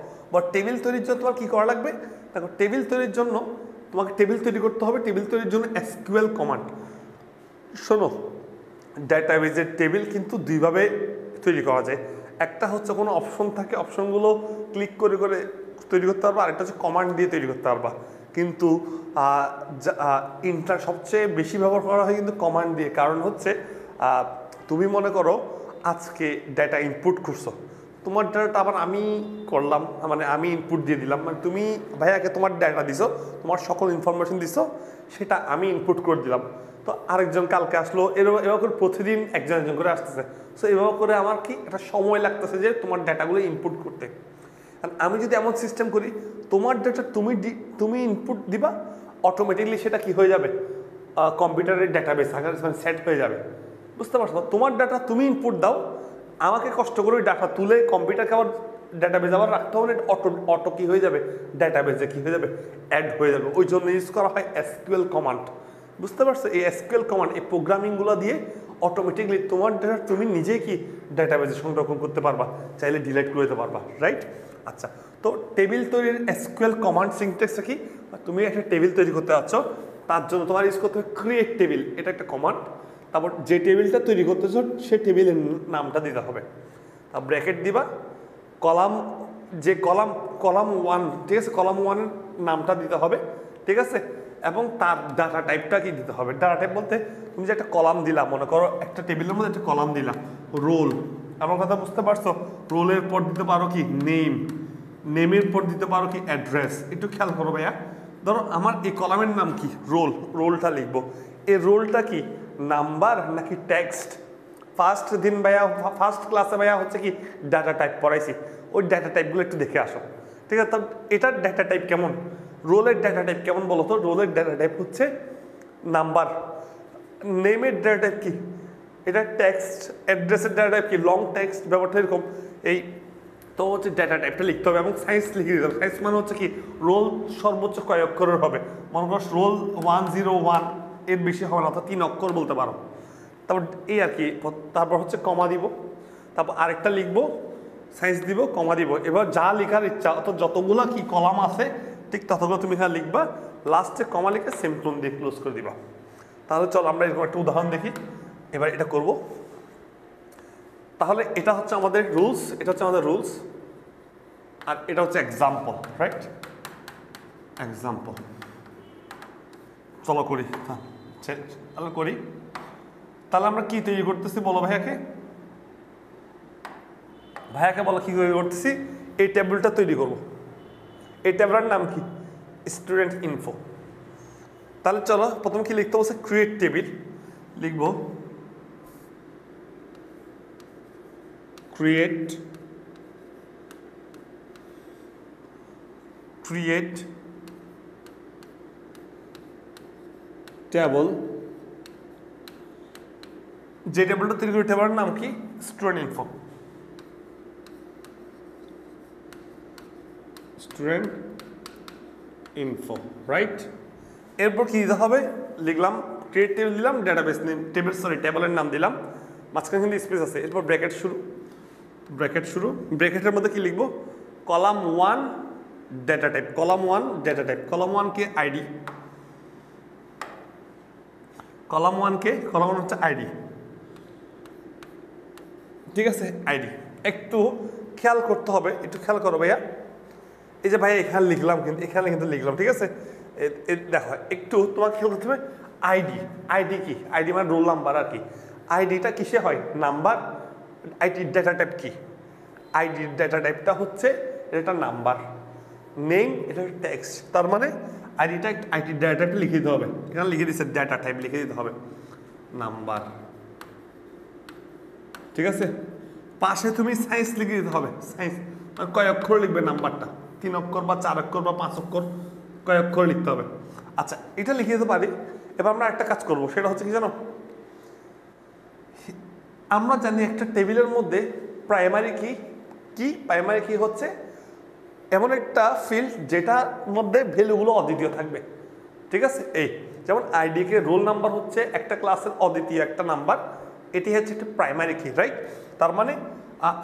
টেবিল তৈরির জন্য তোমার কি করা লাগবে? দেখো, টেবিল তৈরির জন্য তোমাকে টেবিল তৈরি করতে হবে। টেবিল তৈরির জন্য SQL কমান্ড। শোনো, ডেটাবেসের টেবিল কিন্তু দুইভাবে তৈরি করা যায়। একটা হচ্ছে কোনো অপশন থাকে, অপশনগুলো ক্লিক করে তৈরি করতে পারবা, আরেকটা হচ্ছে কমান্ড দিয়ে তৈরি করতে পারবা। কিন্তু ইন্টার সবচেয়ে বেশি ব্যবহার করা হয় কিন্তু কমান্ড দিয়ে। কারণ হচ্ছে তুমি মনে করো আজকে ডেটা ইনপুট করছো, তোমার ডেটাটা আবার আমি করলাম, মানে আমি ইনপুট দিয়ে দিলাম, মানে তুমি ভাইয়াকে তোমার ডেটা দিছো, তোমার সকল ইনফরমেশন দিছো, সেটা আমি ইনপুট করে দিলাম। তো আরেকজন কালকে আসলো, এভাবে করে প্রতিদিন একজন একজন করে আসতেছে। সো এভাবে করে আমার কি একটা সময় লাগতেছে যে তোমার ডেটাগুলো ইনপুট করতে। আমি যদি এমন সিস্টেম করি, তোমার ডেটা তুমি ইনপুট দিবা, অটোমেটিকলি সেটা কি হয়ে যাবে, কম্পিউটারের ডেটাবেস মানে সেট হয়ে যাবে। বুঝতে পারছো? তোমার ডাটা তুমি ইনপুট দাও, আমাকে কষ্ট করে ওই ডাটা তুলে কম্পিউটারকে আবার ডেটাবেস আবার রাখতে হবে, অটো কি হয়ে যাবে, ডেটাবেসে কি হয়ে যাবে, অ্যাড হয়ে যাবে। ওই জন্য ইউজ করা হয় এসকিউএল কমান্ড। বুঝতে পারছো? এই এসকিউএল কমান্ড, এই প্রোগ্রামিংগুলো দিয়ে অটোমেটিকলি তোমার ডেটা তুমি নিজেই কি ডেটাবেসে সংরক্ষণ করতে পারবা, চাইলে ডিলিট করে দিতে পারবা, রাইট? আচ্ছা, তো টেবিল তৈরির এসকিউএল কমান্ড সিনট্যাক্সটা কি? তুমি একটা টেবিল তৈরি করতে যাচ্ছ, তার জন্য তোমার ইউজ করতে হবে ক্রিয়েট টেবিল, এটা একটা কমান্ড। তারপর যে টেবিলটা তৈরি করতেছ সেই টেবিলের নামটা দিতে হবে, তারপর ব্র্যাকেট দিবা, কলাম, যে কলাম 1, ঠিক আছে, কলাম 1-এর নামটা দিতে হবে, ঠিক আছে, এবং তার ডাটা টাইপটা কি দিতে হবে। ডাটা টাইপ বলতে তুমি যে একটা কলাম দিলা, মনে করো একটা টেবিলের মধ্যে একটা কলাম দিলা, রোল, আমার কথা বুঝতে পারছো? রোলের পর দিতে পারো কি নেম, নেমের পর দিতে পারো কি অ্যাড্রেস। একটু খেয়াল করো ভাইয়া, ধরো আমার এই কলামের নাম কি, রোলটা লিখবো, এই রোলটা কি নাম্বার নাকি টেক্সট? ফার্স্ট ক্লাসে ভাইয়া হচ্ছে কি ডাটা টাইপ পড়াইছি, ওই ডাটা টাইপগুলো একটু দেখে আসো, ঠিক আছে? এটার ডাটা টাইপ কেমন, রোলের ডাটা টাইপ কেমন বলো তো? রোলের ডাটা টাইপ হচ্ছে নাম্বার। নেমের ডাটা টাইপ কি, এটা টেক্সট। অ্যাড্রেসের ডাটা টাইপ কি লং টেক্সট, ব্যাপারটা এরকম। এই তো হচ্ছে ডাটা টাইপটা লিখতে হবে এবং সাইন্স লিখে দিতে হবে। সাইন্স মানে হচ্ছে কি রোল সর্বোচ্চ কয় অক্ষরের হবে, মনে করো রোল 101, এর বেশি হবে না, অর্থাৎ 3 অক্ষর বলতে পারো। তারপর এই আর কি, তারপর হচ্ছে কমা দিব, তারপর আরেকটা লিখবো, সাইন্স দিব, কমা দিব। এবার যা লেখার ইচ্ছা, অর্থাৎ যতগুলো কি কলাম আছে ঠিক ততগুলো তুমি এখানে লিখবা, লাস্টে কমা লিখে সেমিকোলন দিয়ে ক্লোজ করে দিবা। তাহলে চল আমরা এরকম একটা উদাহরণ দেখি, এবার এটা করব। তাহলে এটা হচ্ছে আমাদের রুলস, আর এটা হচ্ছে এক্সাম্পল, রাইট? এক্সাম্পল, চলো করি, হ্যাঁ তাহলে করি। তাহলে আমরা কি তৈরি করতেছি বলো ভাইয়াকে বলো কি তৈরি করতেছি? এই টেবিলটা তৈরি করব। এই টেবিলের নাম কি? Student info. তাহলে চলো প্রথম কি লিখতে বলছে, ক্রিয়েট টেবিল। লিখবো ক্রিয়েট টেবল। যে টেবিলটা তৈরি করি টেবিলের নাম কি? Student info, right? এরপর কি দিতে হবে? লিখলাম ক্রিয়েট টেবিল, দিলাম ডেটাবেস নেম, টেবিলের নাম দিলাম, মাঝখানে কিন্তু স্পেস আছে। এরপর ব্র্যাকেট শুরু, ব্র্যাকেটের মধ্যে কি লিখবো? কলাম 1 ডেটা টাইপ, কলাম 1 কে আইডি, কলাম 1 হচ্ছে আইডি, ঠিক আছে, আইডি। একটু খেয়াল করতে হবে, একটু খেয়াল করো ভাইয়া, এই যে ভাইয়া এখানে লিখলাম, কিন্তু লিখলাম, ঠিক আছে? দেখো একটু তোমাকে খেয়াল করতে হবে, আইডি কি? আইডি মানে রোল নাম্বার আর কি। আইডিটা কিসে হয়? নাম্বার। আইডির ডেটা টাইপ কি? আইডির ডেটা টাইপটা হচ্ছে এটা নাম্বার। নেম এটা টেক্সট, তার মানে আইডির ডেটা টাইপ লিখে দিতে হবে। এখানে লিখে দিচ্ছে ডেটা টাইপ, লিখে দিতে হবে নাম্বার, ঠিক আছে? পাশে তুমি সাইন্স লিখে দিতে হবে, সাইন্স কয় অক্ষর লিখবে নাম্বারটা, 3 অক্ষর বা 4 অক্ষর বা 5 অক্ষর, কয় অক্ষর লিখতে হবে। আচ্ছা, এটা লিখে দিতে পারি। এবার আমরা একটা কাজ করব, সেটা হচ্ছে কি জানো? আমরা জানি একটা টেবিলের মধ্যে প্রাইমারি কি হচ্ছে এমন একটা ফিল্ড যেটার মধ্যে ভ্যালুগুলো অদ্বিতীয় থাকবে, ঠিক আছে? এই যেমন আইডিকে রোল নাম্বার হচ্ছে একটা ক্লাসের অদ্বিতীয় একটা নাম্বার, এটি হচ্ছে একটা প্রাইমারি কি, রাইট? তার মানে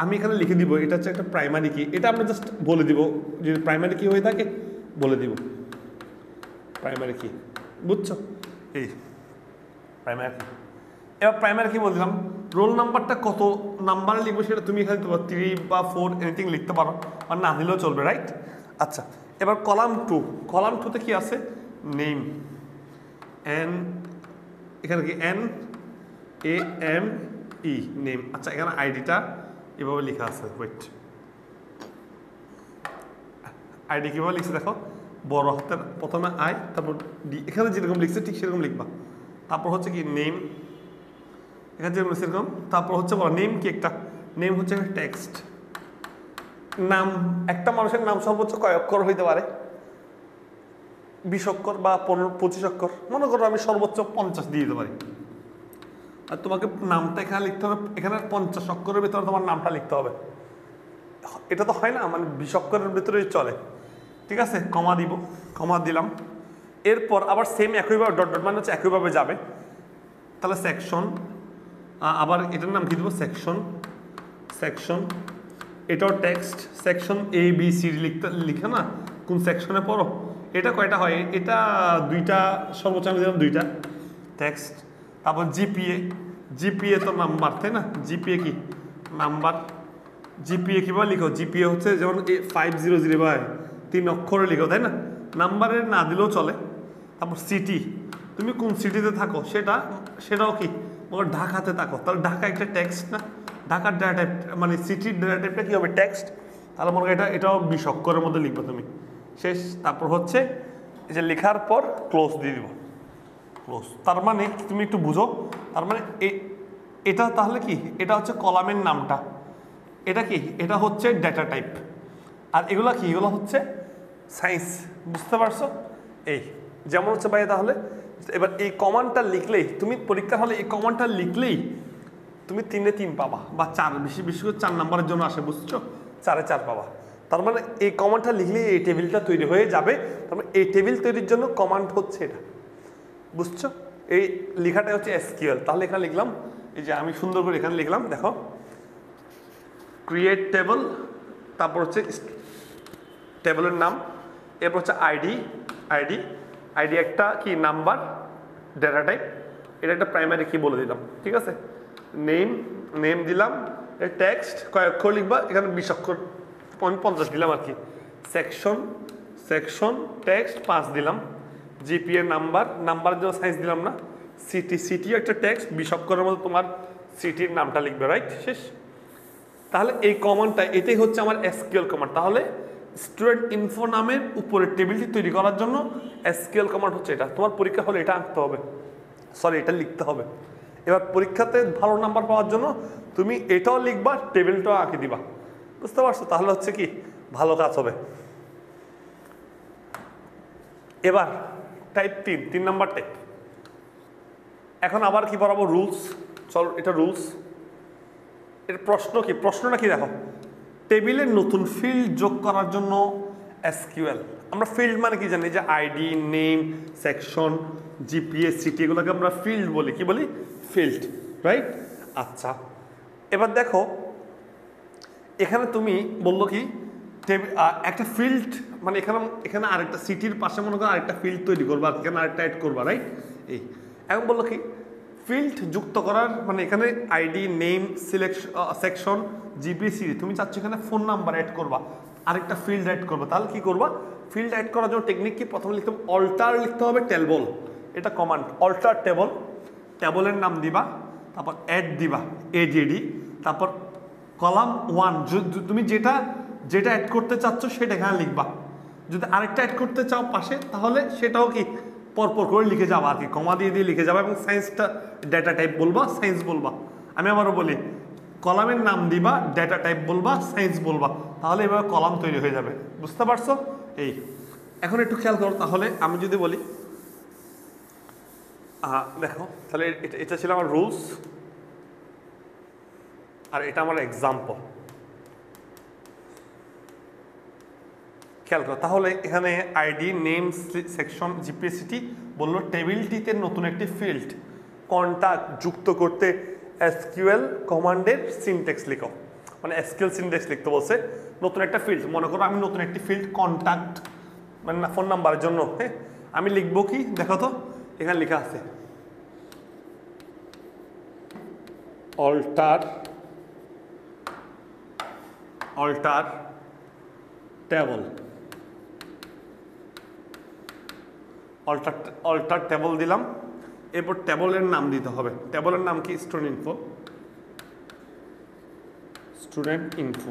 আমি এখানে লিখে দিব এটা হচ্ছে একটা প্রাইমারি কি। এটা আমরা জাস্ট বলে দিব, যদি প্রাইমারি কি হয়ে থাকে বলে দিব প্রাইমারি কি, বুঝছো? এই প্রাইমারি কি। এবার প্রাইমারি কি বলছিলাম, রোল নাম্বারটা কত নাম্বারে লিখবো সেটা তুমি এখানে 3 বা 4 এনিথিং লিখতে পারো, আর না দিলেও চলবে, রাইট? আচ্ছা, এবার কলাম 2, কলাম 2তে কি আছে? নেম, এন, এখানে কি N A M E, name. আচ্ছা, এখানে আইডিটা এভাবে লেখা আছে, ওয়েট, আইডি কীভাবে লিখছে দেখো, বড় হাতের প্রথমে আই, তারপর ডি, এখানে যেরকম লিখছে ঠিক সেরকম লিখবা। তারপর হচ্ছে কি নেম, এখানে যেরকম সেরকম, তারপর হচ্ছে বলো নেম কি একটা, নেম হচ্ছে টেক্সট। নাম, একটা মানুষের নাম সর্বোচ্চ কয় অক্ষর হইতে পারে? 20 অক্ষর বা 15-25 অক্ষর, মনে করো আমি সর্বোচ্চ 50 দিয়ে দিতে পারি। আর তোমাকে নামটা এখানে লিখতে হবে, এখানে 50 অক্ষরের ভিতরে তোমার নামটা লিখতে হবে। এটা তো হয় না, মানে 20 অক্ষরের ভিতরেই চলে। ঠিক আছে, কমা দিব, কমা দিলাম। এরপর আবার সেম একইভাবে ডট ডট মানে হচ্ছে একইভাবে যাবে। তাহলে সেকশন, আবার এটার নাম কি দেবো? সেকশন, সেকশন, এটাও text. Section A B C লিখে না কোন সেকশনে পড়ো, এটা কয়টা হয়? এটা 2টা, সর্বোচ্চ আমি দিলাম 2টা টেক্সট। তারপর জিপিএ, জিপিএ তো নাম্বার, তাই না? জিপিএ কি? নাম্বার। জিপিএ কীভাবে লিখো? জিপিএ হচ্ছে যেমন 500 ভাই 3 অক্ষরে লিখো, তাই না? নাম্বারের না দিলেও চলে। তারপর সিটি, তুমি কোন সিটিতে থাকো সেটাও কি? ঢাকাতে থাকো, তাহলে ঢাকা একটা টেক্সট না? ঢাকার ডেটা টাইপ মানে সিটির ডেটা টাইপটা কী হবে? টেক্সট। তাহলে মনে হয় এটাও 20 অক্ষরের মধ্যে লিখবে তুমি, শেষ। তারপর হচ্ছে এই যে লেখার পর ক্লোজ দিয়ে দিব, ক্লোজ। তার মানে তুমি একটু বুঝো, তার মানে এটা তাহলে কি? এটা হচ্ছে কলামের নামটা, এটা কি? এটা হচ্ছে ডেটা টাইপ। আর এগুলো কি? এগুলো হচ্ছে সায়েন্স, বুঝতে পারছো? এই যেমন হচ্ছে ভাই, তাহলে এবার এই কমান্ডটা লিখলেই তুমি পরীক্ষা হলে এই কমান্ডটা লিখলেই তুমি 3-এ 3 পাবা, বা 4, বেশি করে 4 নাম্বারের জন্য আসে, বুঝছো? 4-এ 4 পাবা। তার মানে এই কমান্ডটা লিখলেই এই টেবিলটা তৈরি হয়ে যাবে। তার মানে এই টেবিল তৈরির জন্য কমান্ড হচ্ছে এটা, বুঝছো? এই লেখাটা হচ্ছে এসকিউএল। তাহলে এখানে লিখলাম, এই যে আমি সুন্দর করে এখানে লিখলাম, দেখো, ক্রিয়েট টেবল, তারপর হচ্ছে টেবলের নাম, এরপর হচ্ছে আইডি, আইডি, আইডি একটা কি? নাম্বার, ডেটা টাইপ, এটা একটা প্রাইমারি কি বলে দিলাম, ঠিক আছে? নেম, নেম দিলাম। টেক্সট কয় অক্ষর লিখবা? এখানে 20 অক্ষর, 50 দিলাম আর কি। সেকশন, সেকশন, টেক্সট 5 দিলাম। জিপিএ নাম্বার, নাম্বারের জন্য সাইন্স দিলাম না। সিটি, সিটিও একটা টেক্সট, 20 অক্ষরের মধ্যে তোমার সিটির নামটা লিখবে, রাইট? শেষ। তাহলে এই কমান্ডটা, এটাই হচ্ছে আমার এসকিউএল কমান্ড। তাহলে স্টুডেন্ট ইনফো নামের উপরে টেবিলটি তৈরি করার জন্য এসকিউএল কমান্ড হচ্ছে এটা। তোমার পরীক্ষা হলে এটা আঁকতে হবে, সরি এটা লিখতে হবে। এবার পরীক্ষাতে ভালো নাম্বার পাওয়ার জন্য তুমি এটাও লিখবা, টেবিলটাও আঁকে দিবা, বুঝতে পারছো? তাহলে হচ্ছে কি ভালো কাজ হবে। এবার টাইপ 3 নাম্বার টাইপ। এখন আবার কি পড়াবো? রুলস। চলো, এটা রুলস। এর প্রশ্ন কি? প্রশ্নটা কি দেখো, টেবিলের নতুন ফিল্ড যোগ করার জন্য এসকিউএল। আমরা ফিল্ড মানে কি জানি? যে ID, name, section, GPS, city, এগুলোকে আমরা ফিল্ড বলি। কি বলি? Field, right? আচ্ছা, এবার দেখো এখানে তুমি বললো কি একটা ফিল্ড, মানে এখানে আরেকটা সিটির পাশে মনে করো আরেকটা ফিল্ড তৈরি করবা, এখানে আরেকটা অ্যাড করবা, রাইট? এই এখন বললো কি ফিল্ড যুক্ত করার, মানে এখানে ID, name, selection, section, GPC, তুমি চাচ্ছ এখানে ফোন নাম্বার অ্যাড করবা, আরেকটা ফিল্ড অ্যাড করবা। তাহলে কি করবা? ফিল্ড অ্যাড করার জন্য টেকনিক কি? প্রথমে লিখতে হবে অল্টার, লিখতে হবে টেবল, এটা কমান্ড, অল্টার টেবল। টেবলের নাম দিবা, তারপর অ্যাড দিবা, এডিডি, তারপর কলাম 1, তুমি যেটা অ্যাড করতে চাচ্ছ সেটা এখানে লিখবা। যদি আরেকটা অ্যাড করতে চাও পাশে, তাহলে সেটাও কি পরপর করে লিখে যাবা আর কি, কমা দিয়ে দিয়ে লিখে যাবা। এবং সায়েন্সটা ডেটা টাইপ বলবা, সায়েন্স বলবা। আমি আবারও বলি, কলামের নাম দিবা, ডেটা টাইপ বলবা, সায়েন্স বলবা, তাহলে এভাবে কলাম তৈরি হয়ে যাবে, বুঝতে পারছো? এই এখন একটু খেয়াল করো, তাহলে আমি যদি বলি দেখো, তাহলে এটা ছিল আমার রুলস, আর এটা আমার এক্সাম্পল। খেয়াল করো, তাহলে এখানে আইডি, নেম, সেকশন, জিপিএসিটি বললো টেবিলটিতে নতুন একটি ফিল্ড কন্টাক্ট যুক্ত করতে এসকিউএল কমান্ডের সিনট্যাক্স লিখো, মানে এসকিউএল সিনট্যাক্স লিখতে বলছে। নতুন একটা ফিল্ড, মনে করো আমি নতুন একটি ফিল্ড কন্টাক্ট, মানে ফোন নাম্বারের জন্য, হ্যাঁ আমি লিখবো কি দেখো তো, এখানে লেখা আছে alter table, alter alter table দিলাম, এরপর টেবলের নাম দিতে হবে। টেবলের নাম কি? Student info. স্টুডেন্ট ইনফো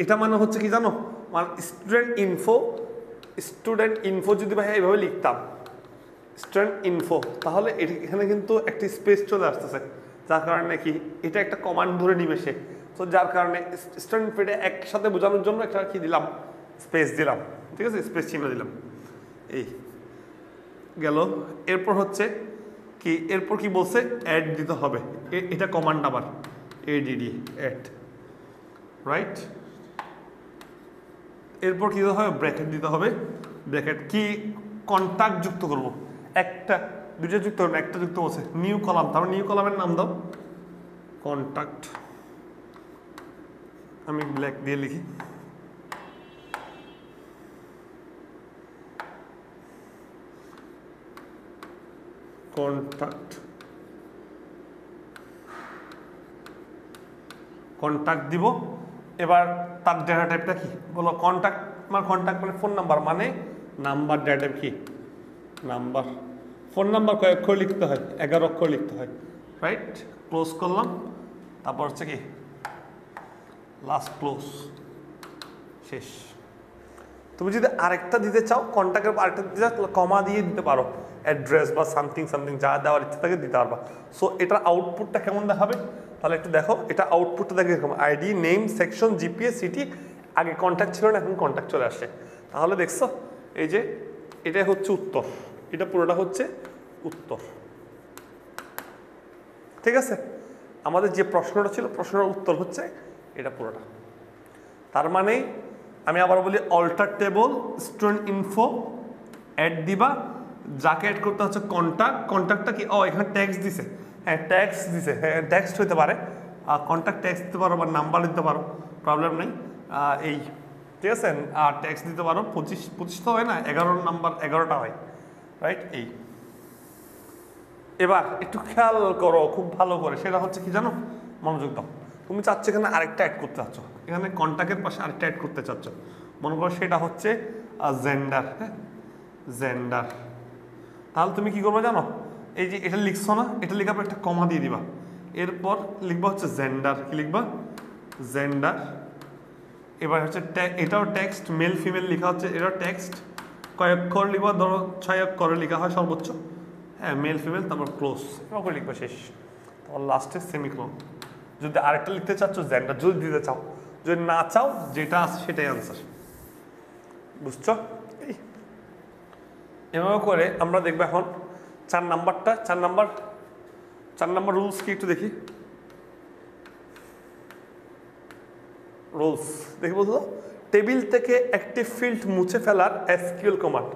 এটা মানে হচ্ছে কি জানো, মানে স্টুডেন্ট ইনফো। স্টুডেন্ট ইনফো যদি ভাই এইভাবে লিখতাম স্টুডেন্ট ইনফো, তাহলে এখানে কিন্তু একটা স্পেস চলে আসতেছে, যার কারণে কি এটা একটা কমান্ড ধরে নিবে সে। তো যার কারণে স্টুডেন্ট ফিডে একসাথে বোঝানোর জন্য একটা কি দিলাম, স্পেস দিলাম, ঠিক আছে, স্পেস চিহ্ন দিলাম। এই গেল। এরপর হচ্ছে কি, এরপর কি বলছে, অ্যাড দিতে হবে। এটা কমান্ড আবার এডিডি অ্যাড, রাইট। এরপর কি দিতে হবে, ব্র্যাকেট দিতে হবে। ব্র্যাকেট কি, কন্টাক্ট যুক্ত করব, একটা দুইটা যুক্ত করবো, একটা যুক্ত বলছে নিউ কলাম, তারপর নিউ কলামের নাম দাও কন্টাক্ট। আমি ব্ল্যাক দিয়ে লিখি, কন্টাক্ট। কন্টাক্ট দিব। এবার তার ডেটা টাইপটা কি বলো, কন্টাক্ট মানে কন্টাক্ট মানে ফোন নাম্বার, মানে নাম্বার। ডেটা টাইপ কি, নাম্বার। ফোন নাম্বার কয় অক্ষর লিখতে হয়, 11 অক্ষর লিখতে হয়, রাইট। ক্লোজ করলাম, তারপর হচ্ছে কি লাস্ট ক্লোজ, শেষ। তুমি যদি আরেকটা দিতে চাও, কন্ট্যাক্টের আরেকটা দিতে চাও, তাহলে কমা দিয়ে দিতে পারো, অ্যাড্রেস বা সামথিং সামথিং যা দেওয়ার ইচ্ছা থাকে দিতে পারবা। সো এটার আউটপুটটা কেমন দেখাবে, তাহলে একটু দেখো। এটা আউটপুটটা দেখে এরকম, ID, name, section, GPA, city. আগে কন্ট্যাক্ট ছিল না, এখন কন্ট্যাক্ট চলে আসে। তাহলে দেখছো এই যে এটা হচ্ছে উত্তর, এটা পুরোটা হচ্ছে উত্তর, ঠিক আছে। আমাদের যে প্রশ্নটা ছিল, প্রশ্নের উত্তর হচ্ছে এটা পুরোটা। তার মানে আমি আবার বলি, alter table student info add দিবা, যাকে অ্যাড করতে হচ্ছে কন্ট্যাক্ট। কন্ট্যাক্টটা কি, ও এখানে ট্যাক্স দিছে, হ্যাঁ ট্যাক্স দিছে, হ্যাঁ ট্যাক্স হতে পারে, কন্ট্যাক্ট ট্যাক্স দিতে পারো বা নাম্বার দিতে পারো, প্রবলেম নেই। এই ঠিক আছে, আর ট্যাক্স দিতে পারো 25 তো হয় না, 11 নাম্বার 11টা হয়, রাইট। এই এবার একটু খেয়াল করো খুব ভালো করে, সেটা হচ্ছে কি জানো, মনোযোগ দাও। তুমি চাচ্ছ এখানে আরেকটা অ্যাড করতে চাচ্ছ, এখানে কন্ট্যাক্টের পাশে আরেকটা অ্যাড করতে চাচ্ছ, মনে করো সেটা হচ্ছে জেন্ডার। হ্যাঁ জেন্ডার। তাহলে তুমি কি করবে জানো, এই যে এটা লিখছো না, এটা লেখার পর একটা কমা দিয়ে দিবা, এরপর লিখবা হচ্ছে জেন্ডার। কি লিখবা, জেন্ডার। এবার হচ্ছে এটাও টেক্সট, মেল ফিমেল লেখা হচ্ছে, এটাও টেক্সট। কয় অক্ষর লিখবা, ধরো 6 অক্ষরে লেখা হয় সর্বোচ্চ, হ্যাঁ মেল ফিমেল, তারপর ক্লোজ, এভাবে লিখবা, শেষ। তারপর লাস্টে সেমিকোলন। যদি আরেকটা লিখতে চাচ্ছ জেন্ডার, যদি দিতে চাও, যদি না চাও যেটা আছে সেটাই আনসার, বুঝছো। এই এভাবে করে আমরা দেখবো এখন 4 নাম্বারটা। 4 নাম্বার রুলস কি একটু দেখি। রুলস দেখি বলতো, টেবিল থেকে একটি ফিল্ড মুছে ফেলার এসকিউএল কমান্ড।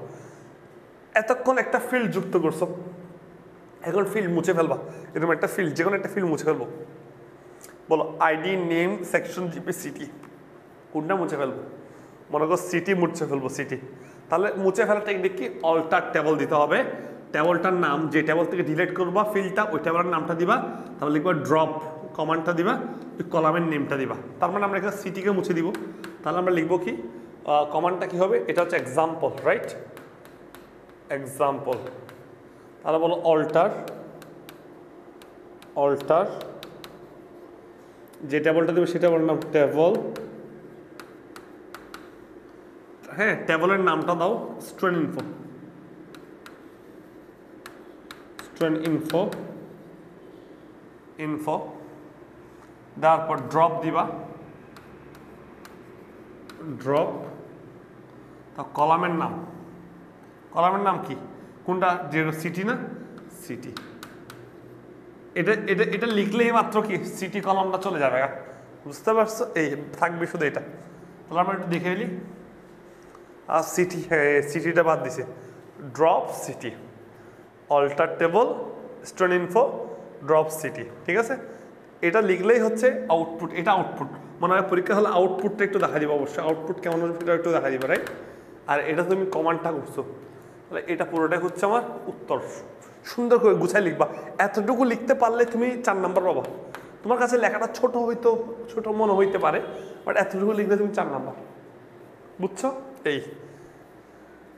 এতক্ষণ একটা ফিল্ড যুক্ত করছো, এখন ফিল্ড মুছে ফেলবা, এরকম একটা ফিল্ড, যে কোনো একটা ফিল্ড মুছে ফেলবো। বলো ID, name, section, GP, city, কোনটা মুছে ফেলবো? মনে করো সিটি মুছে ফেলবো, সিটি। তাহলে মুছে ফেলার টেকনিক কি, অল্টার টেবল দিতে হবে। টেবলটার নাম, যে টেবল থেকে ডিলিট করবা ফিল্ডটা, ওই টেবলের নামটা দিবা, তারপর লিখবা ড্রপ, কমান্ডটা দিবা, ওই কলামের নেমটা দিবা। তার মানে আমরা এখানে সিটিকে মুছে দিব। তাহলে আমরা লিখবো কি, কমান্ডটা কি হবে, এটা হচ্ছে এক্সাম্পল, রাইট, এক্সাম্পল। তাহলে বলো অল্টার, অল্টার, যে টেবলটা দেবে সেটা বলার নাম টেবল, হ্যাঁ টেবলের নামটা দাও student info, student info, info দেওয়ার পর ড্রপ দিবা, ড্রপ। তা কলামের নাম, কলামের নাম কি, কোনটা, যে সিটি না, সিটি। এটা এটা এটা লিখলেই মাত্র কি সিটি কলামটা চলে যাবে, বুঝতে পারছো। এই থাকবে শুধু এটা। তাহলে আমরা একটু দেখে এলি, আর সিটি, হ্যাঁ সিটিটা বাদ দিছে, drop city, alter table student info, drop city, ঠিক আছে। এটা লিখলেই হচ্ছে আউটপুট, এটা আউটপুট। মনে হয় পরীক্ষা হলে আউটপুটটা একটু দেখা দিবে, অবশ্যই আউটপুট কেমন হবে সেটা একটু দেখা দিবে, রাইট। আর এটা তুমি কমান্ডটা করছো, তাহলে এটা পুরোটাই হচ্ছে আমার উত্তর। সুন্দর করে গুছাই লিখবা, এতটুকু লিখতে পারলে তুমি 4 নাম্বার পাবা। তোমার কাছে লেখাটা ছোট হইতো, ছোট মনে হইতে পারে, বাট এতটুকু লিখলে তুমি 4 নাম্বার, বুঝছো। এই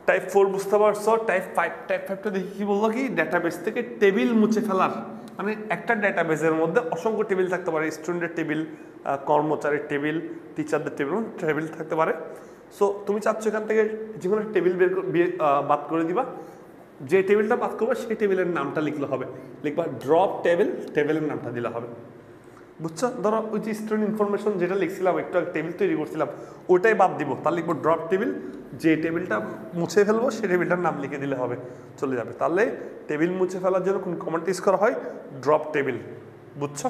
টাইপ 4 বুঝতে পারছো। টাইপ 5টা দেখি কি বললো কি ডেটাবেস থেকে টেবিল মুছে ফেলার, মানে একটা ডেটাবেসের মধ্যে অসংখ্য টেবিল থাকতে পারে, স্টুডেন্টের টেবিল, কর্মচারীর টেবিল, টিচারদের টেবিল থাকতে পারে। সো তুমি চাচ্ছ এখান থেকে যে কোনো টেবিল বাদ করে দিবা, যে টেবিলটা বাদ করবে সেই টেবিলের নামটা লিখলে হবে, লিখবা ড্রপ টেবিল, টেবিলের নামটা দিলে হবে। বুঝছো? ধরো ওই যে স্টুডেন্ট ইনফরমেশন যেটা লিখছিলাম, একটু টেবিল তৈরি করছিলাম, ওটাই বাদ দিব, তাহলে লিখবো ড্রপ টেবিল, যে টেবিলটা মুছে ফেলবো সেই টেবিলটার নাম লিখে দিলে হবে, চলে যাবে। তাহলে টেবিল মুছে ফেলার জন্য কোন কমান্ড ইউজ করা হয়? Drop table. বুঝছো?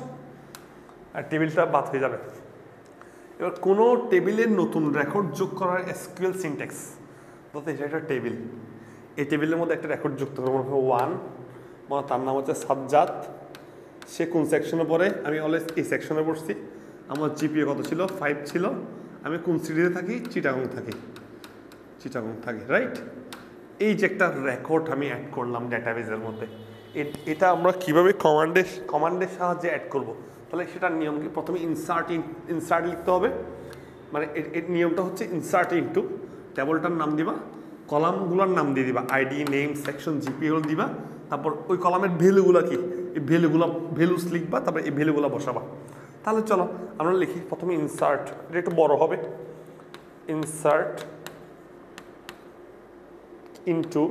আর টেবিলটা বাদ হয়ে যাবে। এবার কোনো টেবিলের নতুন রেকর্ড যোগ করার এসকিউএল সিনট্যাক্স, বলতে এটা একটা টেবিল, এই টেবিলের মধ্যে একটা রেকর্ড যুক্ত করবো, 1, মানে তার নাম হচ্ছে সাজ্জাদ, সে কোন সেকশনে পড়ে? আমি অলওয়েজ এই সেকশনে পড়ছি, আমার জিপিএ কত ছিল? 5 ছিল, আমি কোন সিটিতে থাকি? চিটাগং থাকি, রাইট? এই যে একটা রেকর্ড আমি অ্যাড করলাম ডেটাবেজের মধ্যে, এটা আমরা কিভাবে কমান্ডের সাহায্যে অ্যাড করব? তাহলে সেটার নিয়ম কি? প্রথমে ইনসার্ট লিখতে হবে, মানে এর নিয়মটা হচ্ছে ইনসার্ট ইনটু, টেবলটার নাম দিবা, কলামগুলোর নাম দিয়ে দিবা, আইডি, নেম, সেকশন, জিপিএল দিবা, তারপর ওই কলামের ভ্যালুগুলো কি, এই ভ্যালুস লিখবা, তারপর এই ভ্যালুগুলো বসাবা। তাহলে চলো আমরা লিখি প্রথমে ইনসার্ট, এটা একটু বড় হবে, ইনসার্ট ইনটু,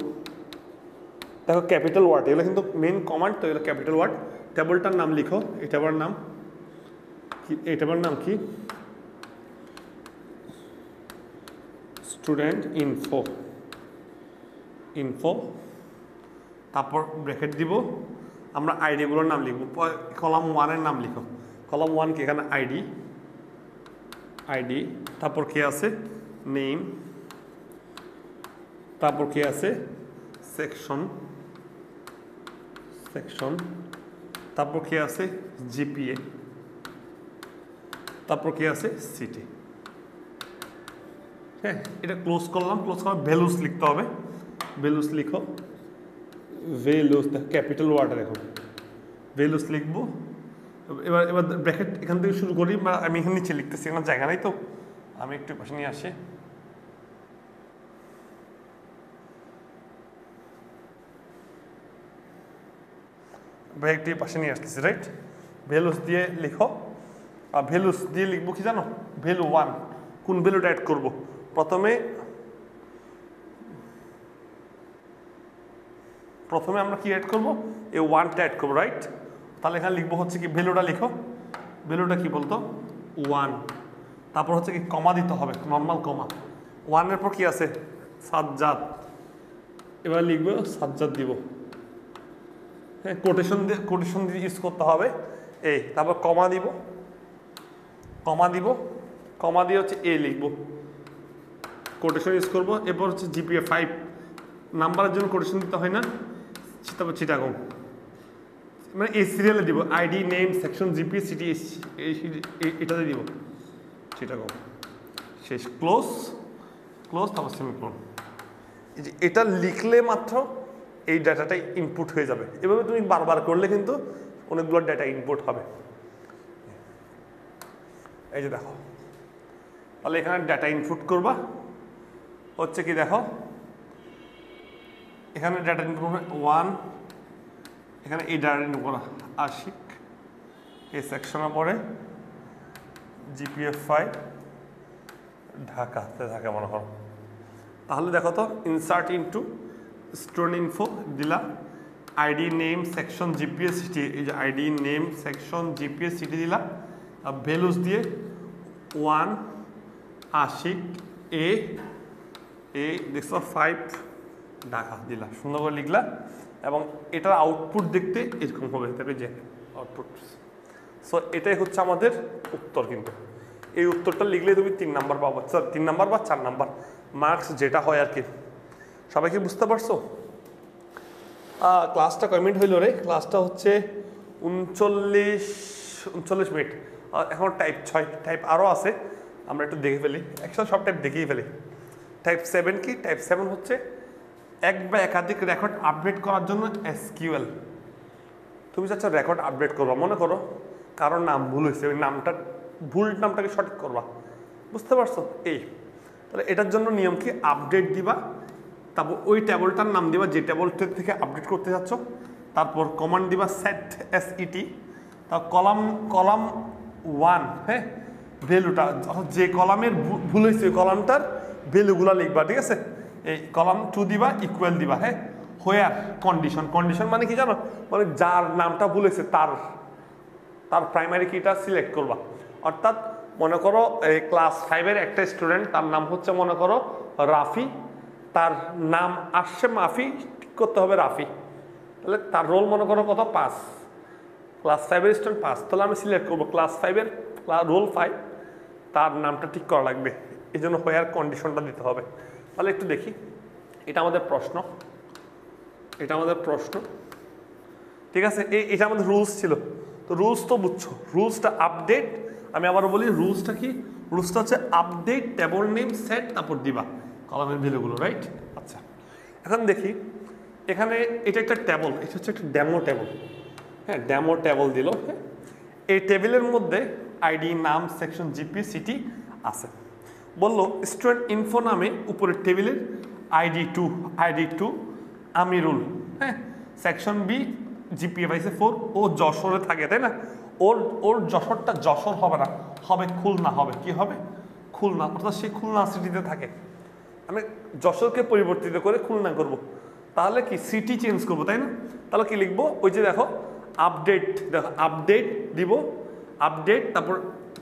দেখো ক্যাপিটাল ওয়ার্ড, এগুলো কিন্তু মেন কমান্ড, তো এগুলো ক্যাপিটাল ওয়ার্ড। টেবলটার নাম লিখো, এই টেবলের নাম কি? স্টুডেন্ট ইনফো, তারপর ব্র্যাকেট দিব, আমরা আইডিগুলোর নাম লিখব। কলাম 1-এর নাম লিখো, কলাম 1 কি? এখানে আইডি, তারপর কি আছে? নেম, তারপর কি আছে? সেকশন, তারপর কি আছে? জিপিএ, তারপর কি আছে? সিটি। হ্যাঁ, এটা ক্লোজ করলাম, ভ্যালুস লিখতে হবে, ভ্যালুস লিখো, ক্যাপিটাল ওয়ার্ড রেখো, ভ্যালুস লিখবো। এবার ব্র্যাকেট এখান থেকে শুরু করি, বা আমি এখানে নিচে লিখতেছি, আমার জায়গা নাই, তো আমি একটু পাশে নিয়ে আসি। ব্র্যাকেটটি পাশে নিয়ে আসতেছি, রাইট? ভ্যালুস দিয়ে লিখো, আর ভ্যালুস দিয়ে লিখবো কি জানো? ভ্যালু 1, কোন ভ্যালুটা অ্যাড করবো? প্রথমে আমরা কি অ্যাড করবো? এই 1টা অ্যাড করবো, রাইট? তাহলে এখানে লিখবো হচ্ছে কি, ভ্যালুটা লিখো, ভ্যালুটা কি বলতো? 1, তারপর হচ্ছে কি কমা দিতে হবে, নর্মাল কমা, 1-এর পর কি আছে? সাজ্জাদ, এবার লিখবো সাজ্জাদ দিব, হ্যাঁ, কোটেশন দিয়ে ইউজ করতে হবে, এই, তারপর কমা দিয়ে হচ্ছে এ লিখবো, কোটেশন ইউজ করবো। এরপর হচ্ছে জিপিএ 5, নাম্বারের জন্য কোটেশন দিতে হয় না, তারপর চিটাগং, মানে এই সিরিয়ালে দিব, ID, name, section, GPA, city, এটাতে দিব, চিটাগং, শেষ, ক্লোজ, তারপর সেমিকোলন। এটা লিখলে মাত্র এই ডাটাটাই ইনপুট হয়ে যাবে। এভাবে তুমি বারবার করলে কিন্তু অনেকগুলো ডাটা ইনপুট হবে। এই যে দেখো, তাহলে এখানে ডাটা ইনপুট করবা, হচ্ছে কি দেখো, এখানে ডাটা ইনপুট 1, এখানে এই ডাটা ইনপুট করা আশিক, এই সেকশনে পড়ে, জিপিএ 5, ঢাকাতে থাকে মনে করো। তাহলে দেখো তো, ইনসার্ট ইনটু স্টুডেন্ট ইনফো দিলা, ID, name, section, GPA, city, এই যে ID, name, section, GPA, city দিলা, আর ভ্যালুস দিয়ে 1 আশিক, এ দেখছো 5 ঢাকা দিলা, সুন্দর করে লিখলা, এবং এটার আউটপুট দেখতে এরকম হবে, তবে যে আউটপুট। সো এটাই হচ্ছে আমাদের উত্তর। কিন্তু এই উত্তরটা লিখলে তুমি 3 নাম্বার পাবো, 3 নাম্বার বা 4 নাম্বার মার্কস যেটা হয় আর কি। সবাই কি বুঝতে পারছো? ক্লাসটা কয় মিনিট হইল রে? ক্লাসটা হচ্ছে 39 মিনিট। এখন টাইপ 6, টাইপ আরও আছে, আমরা একটু দেখে ফেলি, একসাথে সব টাইপ দেখেই ফেলি। টাইপ 7 কি? টাইপ 7 হচ্ছে এক বা একাধিক রেকর্ড আপডেট করার জন্য এসকিউএল। তুমি চাচ্ছ রেকর্ড আপডেট করবা, মনে করো কারোর নাম ভুল হয়েছে, ওই নামটাকে সঠিক করবা, বুঝতে পারছো? এই, তাহলে এটার জন্য নিয়ম কি? আপডেট দিবা, তারপর ওই টেবলটার নাম দিবা যে টেবলটা থেকে আপডেট করতে যাচ্ছ, তারপর কমান্ড দিবা সেট SET, তারপর কলাম 1, হ্যাঁ, ভ্যালুটা যে কলামের ভুল হয়েছে ওই কলামটার ভ্যালুগুলো লিখবা, ঠিক আছে। এই কলাম 2 দিবা, ইকুয়াল দিবা, হ্যাঁ, হোয়ার কন্ডিশন মানে কি জানো, মানে যার নামটা ভুল হয়েছে তার প্রাইমারি কিটা সিলেক্ট করবা। অর্থাৎ মনে করো এই ক্লাস 5-এর একটা স্টুডেন্ট, তার নাম হচ্ছে মনে করো রাফি, তার নাম আসছে মাফি, ঠিক করতে হবে রাফি, তাহলে তার রোল মনে করো কত 5, ক্লাস 5-এর স্টুডেন্ট 5, তাহলে আমি সিলেক্ট করবো ক্লাস 5-এর রোল 5, তার নামটা ঠিক করা লাগবে, এই জন্য হোয়ার কন্ডিশনটা দিতে হবে। তাহলে একটু দেখি, এটা আমাদের প্রশ্ন, ঠিক আছে, এটা আমাদের রুলস ছিল। তো রুলস তো বুঝছো, রুলসটা আপডেট, আমি আবারও বলি রুলসটা কি, রুলসটা হচ্ছে আপডেট টেবল নেম সেট, তারপর দিবা কলামের ভ্যালুগুলো, রাইট। আচ্ছা, এখন দেখি এখানে এটা একটা টেবল, এটা হচ্ছে একটা ডেমো টেবল, হ্যাঁ, ডেমো টেবল দিল, হ্যাঁ। এই টেবিলের মধ্যে আইডি, নাম, সেকশন, জিপি, সিটি আছে। বললো স্টুডেন্ট ইনফো নামে উপরের টেবিলের আইডি টু আমিরুল, হ্যাঁ, সেকশন বি, জিপিএ পাইছে 4, ও যশোরে থাকে, তাই না, ওর যশোরটা যশোর হবে না, হবে খুলনা, হবে কি হবে খুলনা, অর্থাৎ সে খুলনা সিটিতে থাকে। আমি যশোরকে পরিবর্তিত করে খুলনা করব, তাহলে কি সিটি চেঞ্জ করব, তাই না। তাহলে কি লিখবো, ওই যে দেখো আপডেট, দেখো আপডেট দিব, আপডেট, তারপর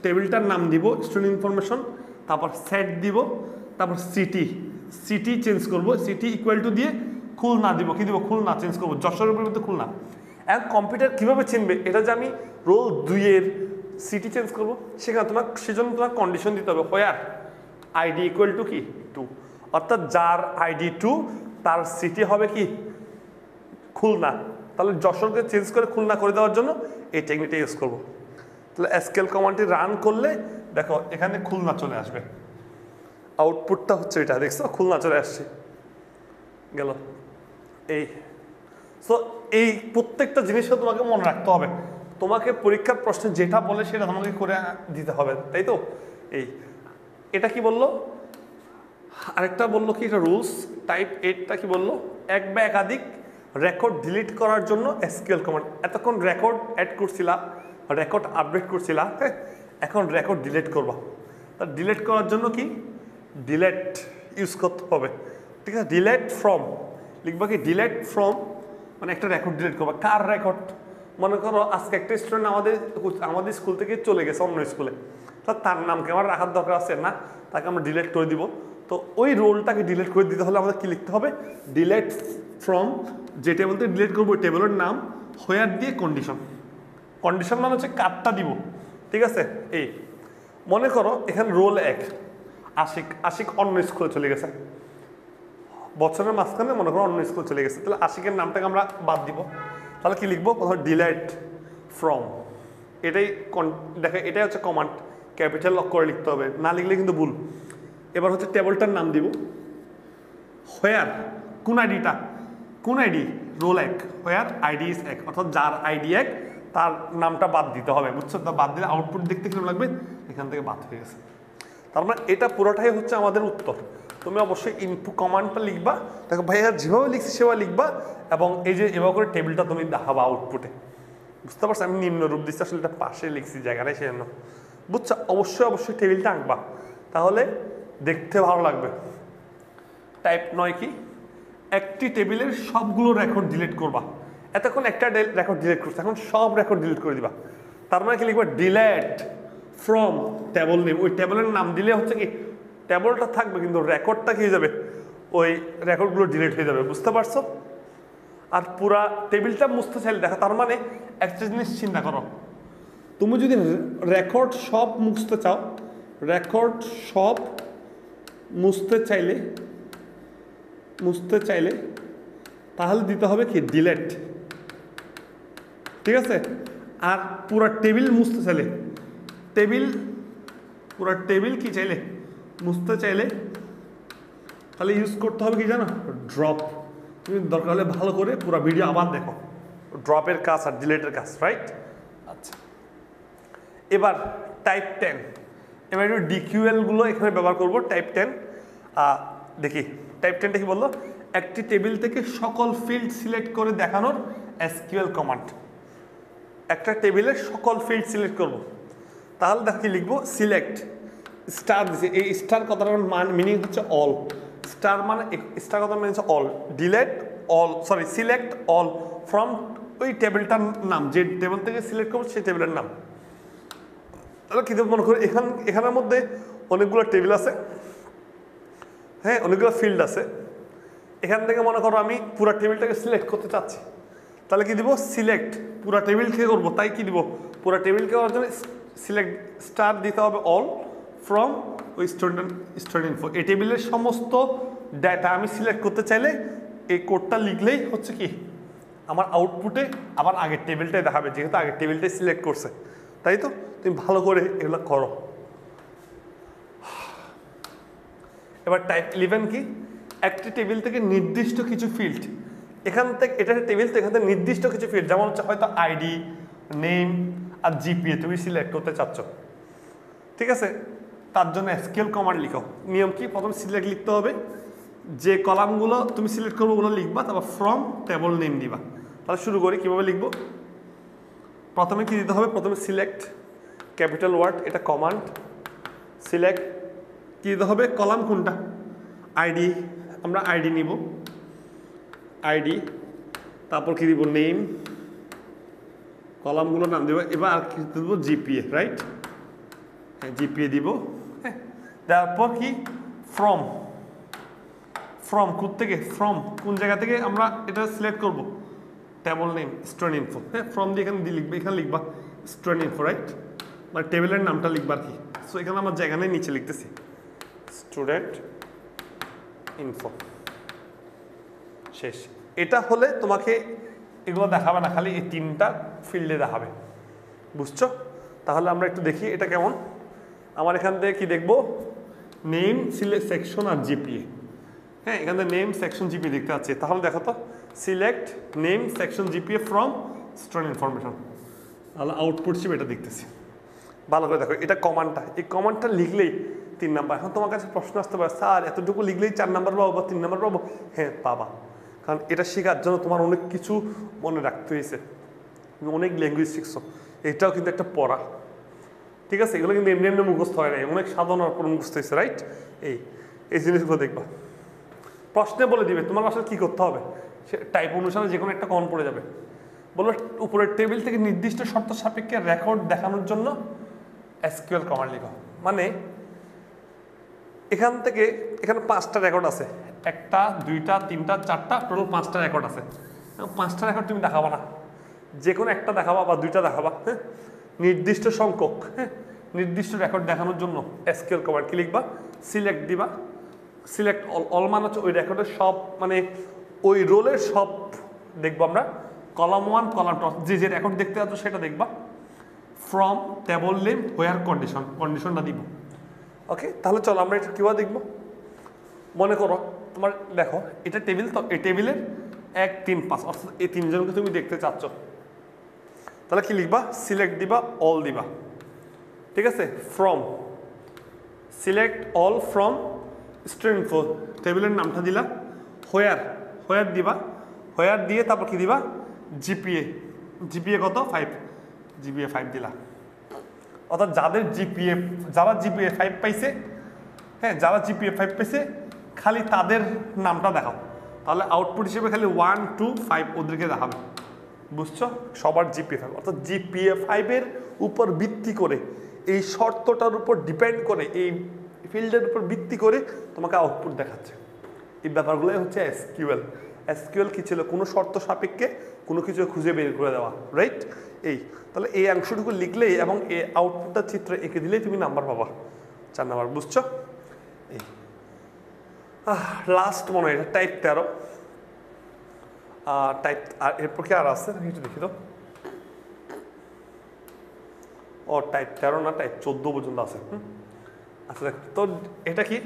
টেবিলটার নাম দিব স্টুডেন্ট ইনফরমেশন, তারপর সেট দিব, তারপর সিটি চেঞ্জ করব, সিটি ইকুয়াল টু দিয়ে খুলনা দিব, কি দিব খুলনা চেঞ্জ করবো, যশোরের পরিবর্তে খুলনা। এখন কম্পিউটার কীভাবে চিনবে এটা যে আমি রোল 2-এর সিটি চেঞ্জ করবো, সেজন্য তোমার কন্ডিশন দিতে হবে, হোয়ার আইডি ইকুয়াল টু কি 2, অর্থাৎ যার আইডি 2 তার সিটি হবে কি খুলনা, তাহলে যশোরকে চেঞ্জ করে খুলনা করে দেওয়ার জন্য এই টেকনিকটা ইউজ করবো। তাহলে এসকেল কমান্ডটি রান করলে দেখো এখানে খুলনা চলে আসবে, আউটপুটটা হচ্ছে এটা, দেখছো খুলনা চলে আসছে গেল। এই সো এই প্রত্যেকটা জিনিসও তোমাকে মনে রাখতে হবে, তোমাকে পরীক্ষার প্রশ্নে যেটা বলে সেটা তোমাকে করে দিতে হবে, তাই তো। এটা কি বললো, আরেকটা বললো কি, এটা রুলস টাইপ 8টা কি বললো, এক বা একাধিক রেকর্ড ডিলিট করার জন্য এসকিউএল কমান্ড। এতক্ষণ রেকর্ড অ্যাড করছিলা, রেকর্ড আপডেট করছিলা, হ্যাঁ, এখন রেকর্ড ডিলিট করবা, তা ডিলিট করার জন্য কি ডিলেট ইউজ করতে হবে, ঠিক আছে। ডিলেট ফ্রম লিখবা কি, ডিলেট ফ্রম মানে একটা রেকর্ড ডিলিট করবা, কার রেকর্ড, মনে করো আজকে একটা স্টুডেন্ট আমাদের স্কুল থেকে চলে গেছে অন্য স্কুলে, তার নামকে আমার রাখার দরকার আছে না, তাকে আমরা ডিলিট করে দিব। তো ওই রোলটাকে ডিলিট করে দিতে হলে আমাদের কি লিখতে হবে, ডিলেট ফ্রম, যে টেবলতে ডিলিট করবো ওই টেবলের নাম, হোয়ার দিয়ে কন্ডিশন মানে হচ্ছে কারটা দিব, ঠিক আছে। এই মনে করো এখানে রোল 1 আশিক অন্য স্কুলে চলে গেছে, বছরের মাঝখানে মনে করো অন্য স্কুল চলে গেছে, তাহলে আশিকের নামটাকে আমরা বাদ দিব, তাহলে কি লিখবো, প্রথমে ডিলেট ফ্রম, এটাই এটাই হচ্ছে কমান্ড, ক্যাপিটাল করে লিখতে হবে, না লিখলে কিন্তু ভুল। এবার হচ্ছে টেবলটার নাম দিব, হোয়ার কোন ID role 1, where ID is 1, অর্থাৎ যার আইডি 1 তার নামটা বাদ দিতে হবে, বুঝছো, তা বাদ দিলে আউটপুট দেখতে কিরকম লাগবে, এখান থেকে বাদ হয়ে গেছে। তার মানে এটা পুরোটাই হচ্ছে আমাদের উত্তর। তুমি অবশ্যই ইনপুট কমান্ডটা লিখবা, দেখো ভাইয়া যেভাবে লিখছি সেভাবে লিখবা, এবং এই যে এভাবে করে টেবিলটা তুমি দেখাবা আউটপুটে, বুঝতে পারছো। আমি নিম্ন রূপ দিচ্ছি, আসলে এটা পাশে লিখছি জায়গাটাই সেজন্য, বুঝছো। অবশ্যই টেবিলটা আঁকবা, তাহলে দেখতে ভালো লাগবে। টাইপ 9 কি, একটি টেবিলের সবগুলো রেকর্ড ডিলিট করবা, এতক্ষণ একটা রেকর্ড ডিলিট করছে, এখন সব রেকর্ড ডিলিট করে দিবা। তার মানে কি লিখবা, ডিলেট ফ্রম টেবল নেম, ওই টেবলের নাম দিলে হচ্ছে কি টেবলটা থাকবে কিন্তু রেকর্ডটা কি হয়ে যাবে, ওই রেকর্ডগুলো ডিলিট হয়ে যাবে, বুঝতে পারছো। আর পুরা টেবিলটা মুছতে চাইলে দেখো, তার মানে একটা জিনিস চিন্তা করো, তুমি যদি রেকর্ড সব মুছতে চাও, রেকর্ড সব মুছতে চাইলে তাহলে দিতে হবে কি ডিলেট, ঠিক আছে। আর পুরা টেবিল মুছতে চাইলে, পুরা টেবিল কি চাইলে মুছতে চাইলে তাহলে ইউজ করতে হবে কি জানো, ড্রপ। তুমি দরকার হলে ভালো করে পুরো ভিডিও আবার দেখো, ড্রপের কাজ আর ডিলেটের কাজ, রাইট। আচ্ছা, এবার টাইপ 10, এবার একটু ডিকিউএল গুলো এখানে ব্যবহার করবো। টাইপ 10 দেখি টাইপ 10টা কি বললো, একটি টেবিল থেকে সকল ফিল্ড সিলেক্ট করে দেখানোর এসকিউএল কমান্ড। একটা টেবিলের সকল ফিল্ড সিলেক্ট করব, তাহলে দেখো কি লিখবো, সিলেক্ট স্টার দিছে, এই স্টার কথাটার মিনিং হচ্ছে অল। স্টার মানে স্টার কথা মানে হচ্ছে all. Delete all, sorry select all from ওই টেবিলটার নাম, যে টেবিল থেকে সিলেক্ট করবো সেই টেবিলের নাম। তাহলে কি মনে করো এখানের মধ্যে অনেকগুলো টেবিল আছে, হ্যাঁ অনেকগুলো ফিল্ড আছে। এখান থেকে মনে করো আমি পুরো টেবিলটাকে সিলেক্ট করতে চাচ্ছি, তাহলে কি দিব, সিলেক্ট পুরো টেবিলকে করবো, তাই কি দিব, পুরো টেবিলকে করার জন্য সিলেক্ট স্টার দিতে হবে অল ফ্রম ওই স্টুডেন্ট ইনফো। এই টেবিলের সমস্ত ডাটা আমি সিলেক্ট করতে চাইলে এই কোডটা লিখলেই হচ্ছে কি আমার আউটপুটে আবার আগের টেবিলটাই দেখাবে, যেহেতু আগের টেবিলটাই সিলেক্ট করছে। তাই তো, তুমি ভালো করে এগুলো করো। এবার টাইপ 11 কি, একটি টেবিল থেকে নির্দিষ্ট কিছু ফিল্ড, এখান থেকে এটা টেবিল তো এখান থেকে নির্দিষ্ট কিছু ফিল্ড, যেমন হচ্ছে হয়তো আইডি, নেম আর জিপিএ তুমি সিলেক্ট করতে চাচ্ছ, ঠিক আছে। তার জন্য এসকিউএল কমান্ড লিখো। নিয়ম কি, প্রথমে সিলেক্ট লিখতে হবে, যে কলামগুলো তুমি সিলেক্ট করবো ওগুলো লিখবা, তারপর ফ্রম টেবল নেম দিবা। তাহলে শুরু করি, কীভাবে লিখবো, প্রথমে কি দিতে হবে, প্রথমে সিলেক্ট ক্যাপিটাল ওয়ার্ড, এটা কমান্ড। সিলেক্ট কি দিতে হবে, কলাম কোনটা, আইডি, আমরা আইডি নিব, আইডি, তারপর কি দিব, নেম, কলামগুলোর নাম দিব। এবার আর কি দেবো, জিপিএ, রাইট, হ্যাঁ জিপিএ দিব। হ্যাঁ, তারপর কি ফ্রম, ফ্রম থেকে, ফ্রম কোন জায়গা থেকে আমরা এটা সিলেক্ট করব, টেবল নেম স্টুডেন্ট ইনফো। হ্যাঁ, ফ্রম দিয়ে এখানে লিখবে, এখানে লিখবা স্টুডেন্ট ইনফো, রাইট, মানে টেবিলের নামটা লিখবা আর কি। সো এখানে আমার জায়গা নেই, নিচে লিখতেছি স্টুডেন্ট ইনফো, শেষ। এটা হলে তোমাকে এগুলো দেখাবে না, খালি এই তিনটা ফিল্ডে দেখাবে, বুঝছো। তাহলে আমরা একটু দেখি এটা কেমন। আমার এখান থেকে কি দেখবো, নেম, সিলেক্ট সেকশন আর জিপিএ। হ্যাঁ, এখান থেকে নেম সেকশন জিপিএ দেখতে পাচ্ছি। তাহলে দেখো তো, select name section GPA from student information, তাহলে আউটপুট হিসেবে এটা দেখতেছি। ভালো করে দেখো, এটা কমান্ডটা, এই কমান্ডটা লিখলেই 3 নাম্বার। এখন তোমার কাছে প্রশ্ন আসতে পারে, স্যার এতটুকু লিখলেই 4 নাম্বার পাবো বা 3 নাম্বার পাবো? হ্যাঁ পাবা, কারণ এটা শেখার জন্য তোমার অনেক কিছু মনে রাখতে হয়েছে, তুমি অনেক ল্যাঙ্গুয়েজ শিখছো, এটাও কিন্তু একটা পড়া, ঠিক আছে। এগুলো কিন্তু এমনি এমনি মুখস্থ হয় নাই, অনেক সাধনার পর মুখস্থ হয়েছে, রাইট। এই জিনিসগুলো দেখবা, প্রশ্নে বলে দিবে তোমার আসলে কী করতে হবে, সে টাইপ অনুসারে যে কোনো একটা কমন পড়ে যাবে। বলো উপরের টেবিল থেকে নির্দিষ্ট শর্ত সাপেক্ষে রেকর্ড দেখানোর জন্য এসকিউএল কমান্ড লিখো। মানে এখান থেকে এখানে 5টা রেকর্ড আছে, 1টা 2টা 3টা 4টা, টোটাল 5টা রেকর্ড আছে। 5টা রেকর্ড তুমি দেখাবা না, যে কোনো একটা দেখাবা বা 2টা দেখাবা। হ্যাঁ, নির্দিষ্ট সংখ্যক, হ্যাঁ নির্দিষ্ট রেকর্ড দেখানোর জন্য এসকিউএল কমান্ড কি লিখবা, সিলেক্ট দিবা। সিলেক্ট অল মানে হচ্ছে ওই রেকর্ডের সব, মানে ওই রোলের সব দেখবো আমরা, কলাম 1 কলাম 2 যে রেকর্ড দেখতে পাচ্ছ সেটা দেখবা। ফ্রম টেবল নেম হোয়ার কন্ডিশনটা দিব। ওকে, তাহলে চলো আমরা এটা কীভাবে দেখবো। মনে করো তোমার দেখো এটা টেবিল, তো এই টেবিলের 1 3 5 অর্থাৎ এই 3 জনকে তুমি দেখতে চাচ্ছ, তাহলে কি লিখবা, সিলেক্ট দিবা, অল দিবা, ঠিক আছে। From select all from student info, টেবিলের নামটা দিলা। হোয়ার দিবা, হোয়ার দিয়ে তারপর কি দিবা, জিপিএ কত 5, জিপিএ 5 দিলা। অর্থাৎ যারা জিপিএ 5 পাইছে, হ্যাঁ যারা জিপিএ 5 পাইছে খালি তাদের নামটা দেখাও, তাহলে আউটপুট হিসেবে খালি 1 2 5 ওদেরকে দেখাবে, বুঝছো। সবার জিপিএ 5, অর্থাৎ জিপিএ 5-এর উপর ভিত্তি করে, এই শর্তটার উপর ডিপেন্ড করে, এই ফিল্ডের উপর ভিত্তি করে তোমাকে আউটপুট দেখাচ্ছে। এই ব্যাপারগুলোই হচ্ছে এসকিউএল কি ছিল, কোনো শর্ত সাপেক্ষে কোনো কিছু খুঁজে বের করে দেওয়া, রাইট। তাহলে এই অংশটুকু লিখলেই এবং এই আউটপুটটা চিত্র এঁকে দিলেই তুমি নাম্বার পাবা, 4 নাম্বার, বুঝছো। লাস্ট মনে হয় এটা টাইপ 13, টাইপ আর এরপর কি আর আছে একটু দেখি তো। ও টাইপ 13 না, টাইপ 14 পর্যন্ত আছে। আচ্ছা দেখ তো, এটা কি,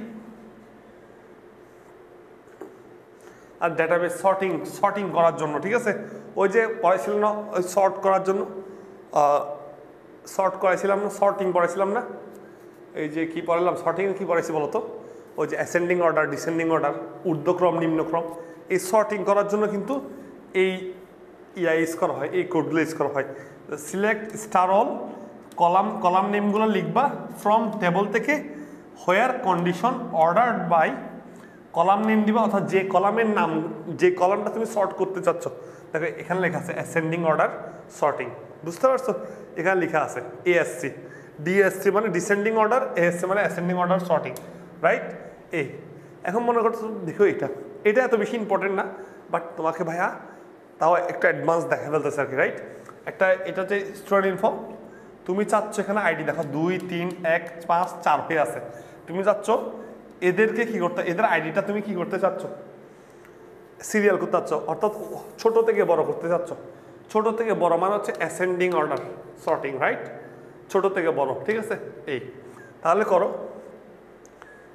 আর ডেটাবেস সর্টিং করার জন্য, ঠিক আছে। ওই যে পড়াইছিল না, ওই সর্ট করার জন্য সর্ট করাইছিলাম না, সর্টিং পড়াইছিলাম না, এই যে কি পড়ালাম, সর্টিং কি পড়াইছি বলো তো, ওই যে অ্যাসেন্ডিং অর্ডার, ডিসেন্ডিং অর্ডার, ঊর্ধ্বক্রম নিম্নক্রম, এই সর্টিং করার জন্য কিন্তু এই ইউজ করা হয়, এই কোডগুলো ইউজ করা হয়। সিলেক্ট স্টার অল, কলাম নেমগুলো লিখবা ফ্রম টেবল থেকে, where condition ordered by, column name দিবা অর্থাৎ যে কলামের নাম, যে কলামটা তুমি সর্ট করতে চাচ্ছ। দেখো এখানে লেখা আছে অ্যাসেন্ডিং অর্ডার সর্টিং, বুঝতে পারছো? এখানে লেখা আছে এএসসি, ডিএসসি মানে ডিসেন্ডিং অর্ডার, এএসসি মানে অ্যাসেন্ডিং অর্ডার সর্টিং, রাইট? এই এখন মনে করছো দেখো এটা এত বেশি ইম্পর্টেন্ট না, বাট তোমাকে ভাইয়া তাও একটু অ্যাডভান্স দেখা ফেলতেছে আর কি, রাইট? এটা যে স্টুডেন্ট ইনফো, তুমি চাচ্ছ এখানে আইডি দেখো 2 3 1 5 4 হয়ে আছে, তুমি চাচ্ছ এদেরকে কি করতে, এদের আইডিটা তুমি কি করতে চাচ্ছ, সিরিয়াল করতে চাচ্ছ, অর্থাৎ ছোট থেকে বড় করতে চাচ্ছ। ছোট থেকে বড় মানে হচ্ছে অ্যাসেন্ডিং অর্ডার সর্টিং, রাইট? ছোট থেকে বড়, ঠিক আছে? এই তাহলে করো,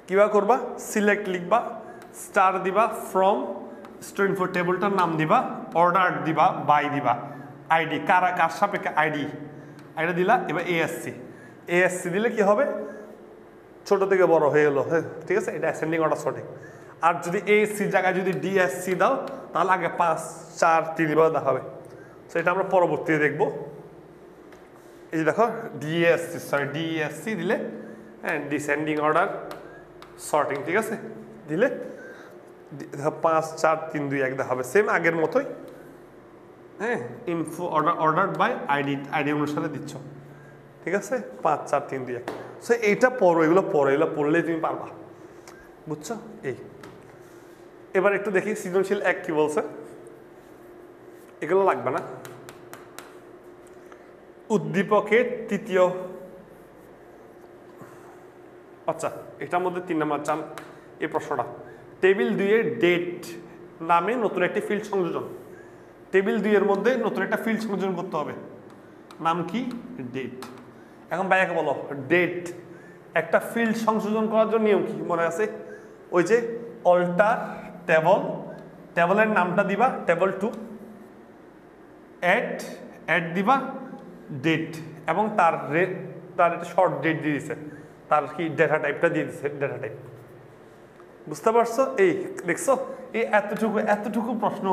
কীভাবে করবা? সিলেক্ট লিখবা, স্টার দিবা, ফ্রম স্টুডেন্ট ফর টেবলটার নাম দিবা, অর্ডার দিবা, বাই দিবা, আইডি কার সাপেক্ষে আইডি দিলা। এবার এএসসি দিলে কি হবে? ছোট থেকে বড় হয়ে গেলো, হ্যাঁ ঠিক আছে? এটা অ্যাসেন্ডিং অর্ডার সর্টিং। আর যদি এএসসি জায়গায় যদি ডিএসসি দাও তাহলে আগে 5 4 3 এভাবে দেখাবে। সো এটা আমরা পরবর্তীতে দেখবো। এই যে দেখো ডিএসসি দিলে, হ্যাঁ ডিসেন্ডিং অর্ডার সর্টিং, ঠিক আছে? দিলে 5 4 3 2 1 দেখাবে, সেম আগের মতোই। হ্যাঁ ইনফো অর্ডার বাই আইডি অনুসারে দিচ্ছ, ঠিক আছে? 5 4 3 2 1। সো এইটা পড়ো, এগুলো পড়লেই তুমি পারবা, বুঝছো? এই এবার একটু দেখি সৃজনশীল 1 কি বলছে। এগুলো লাগবে না। উদ্দীপকের তৃতীয়, আচ্ছা এটার মধ্যে 3 নম্বর চান এই প্রশ্নটা। টেবিল 2 এর ডেট নামে নতুন একটি ফিল্ড সংযোজন। টেবিল 2 এর মধ্যে নতুন একটা ফিল্ড সংযোজন করতে হবে, নাম কি? ডেট। এখন ভাইয়াকে বলো ডেট একটা ফিল্ড সংযোজন করার জন্য নিয়ম কি মনে আছে? ওই যে অল্টার টেবলের নামটা দিবা টেবল 2, অ্যাড দিবা ডেট, এবং তার একটা শর্ট ডেট দিয়ে দিছে, তার কি ডেটা টাইপটা দিয়ে দিছে, ডেটা টাইপ। বুঝতে পারছো? এই দেখছো, এই এতটুকু প্রশ্ন,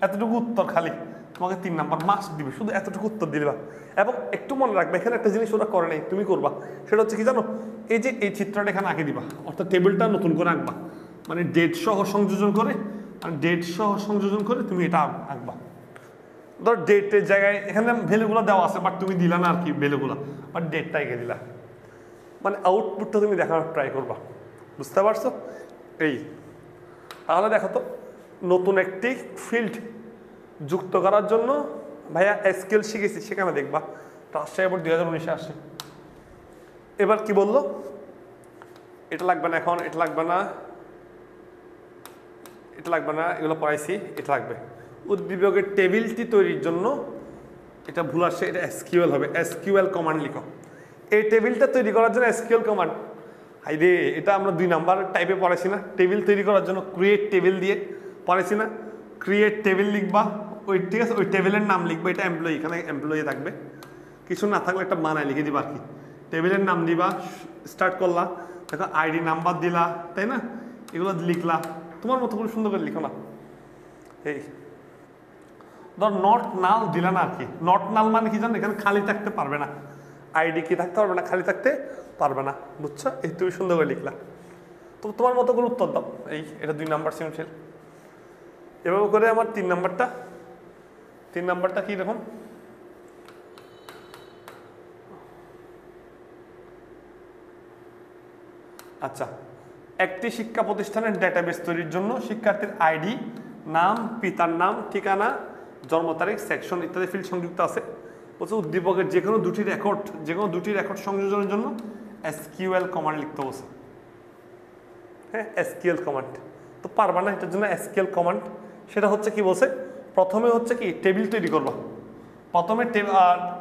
এতটুকু উত্তর খালি তোমাকে 3 নাম্বার মাস্ট দিবে, শুধু এতটুকু উত্তর দিবা। এবং একটু মনে রাখবে এখানে একটা জিনিস ওরা করে নাই, তুমি করবা। সেটা হচ্ছে কি জানো? এই যে এই চিত্রটা এখানে আঁকে দিবা, অর্থাৎ টেবিলটা নতুন করে আঁকবা, মানে ডেট সহ সংযোজন করে তুমি এটা আঁকবা। ধর ডেটের জায়গায় এখানে ভ্যালুগুলো দেওয়া আছে, বাট তুমি দিলা না আর কি ভ্যালুগুলো, বাট ডেটটা এঁকে দিলা, মানে আউটপুটটা তুমি দেখানোর ট্রাই করবা। বুঝতে পারছো? এই তাহলে দেখো তো, নতুন একটি ফিল্ড যুক্ত করার জন্য ভাইয়া এসকিউএল শিখেছি, সেখানে দেখবা রাজশাহী বোর্ড 2019-এ আসে। এবার কি বললো? এটা লাগবে না এখন, এটা লাগবে না, এগুলো পড়াইছি, এটা লাগবে। উদ্দীপকের টেবিলটি তৈরির জন্য, এটা ভুল আসছে, এটা এসকিউএল হবে, এসকিউএল কমান্ড লিখো। এই টেবিলটা তৈরি করার জন্য এসকিউএল কমান্ড, হাইরে এটা আমরা 2 নাম্বার টাইপে পড়াইছি না? টেবিল তৈরি করার জন্য ক্রিয়েট টেবিল দিয়ে পড়াইছি না? ক্রিয়েট টেবিল লিখবা, ওই ঠিক আছে, ওই টেবিলের নাম লিখবা, এটা এমপ্লয়ি, এখানে এমপ্লয়ি থাকবে, কিছু না থাকলে একটা বানায় লিখে দিবা আর কি। টেবিলের নাম দিবা, স্টার্ট করলা, দেখো আইডি নাম্বার দিলা, তাই না? এগুলো লিখলা, তোমার মতো করে সুন্দর করে লিখো না। এই ধর নট নাল দিলা না আর কি। নট নাল মানে কি জানো? এখানে খালি থাকতে পারবে না, আইডি কি থাকতে পারবে না, খালি থাকতে পারবে না, বুঝছো? এই তুমি সুন্দর করে লিখলা, তো তোমার মতো করে উত্তর দাও। এই এটা 2 নাম্বার সৃজনশীল। এভাবে করে আমার 3 নাম্বারটা কি রকম? আচ্ছা, একটি শিক্ষা প্রতিষ্ঠানের ডেটাবেস তৈরির জন্য শিক্ষার্থীর আইডি, নাম, পিতার নাম, ঠিকানা, জন্ম তারিখ, সেকশন ইত্যাদি ফিল্ড সংযুক্ত আছে। বলছে উদ্দীপকের যে কোনো দুটি রেকর্ড সংযোজনের জন্য এসকিউএল কমান্ড লিখতে বলছে। হ্যাঁ এসকিউএল কমান্ড তো পারবা না, এটার জন্য এসকিউএল কমান্ড, সেটা হচ্ছে কি বলছে? প্রথমে হচ্ছে কি টেবিল তৈরি করবা, প্রথমে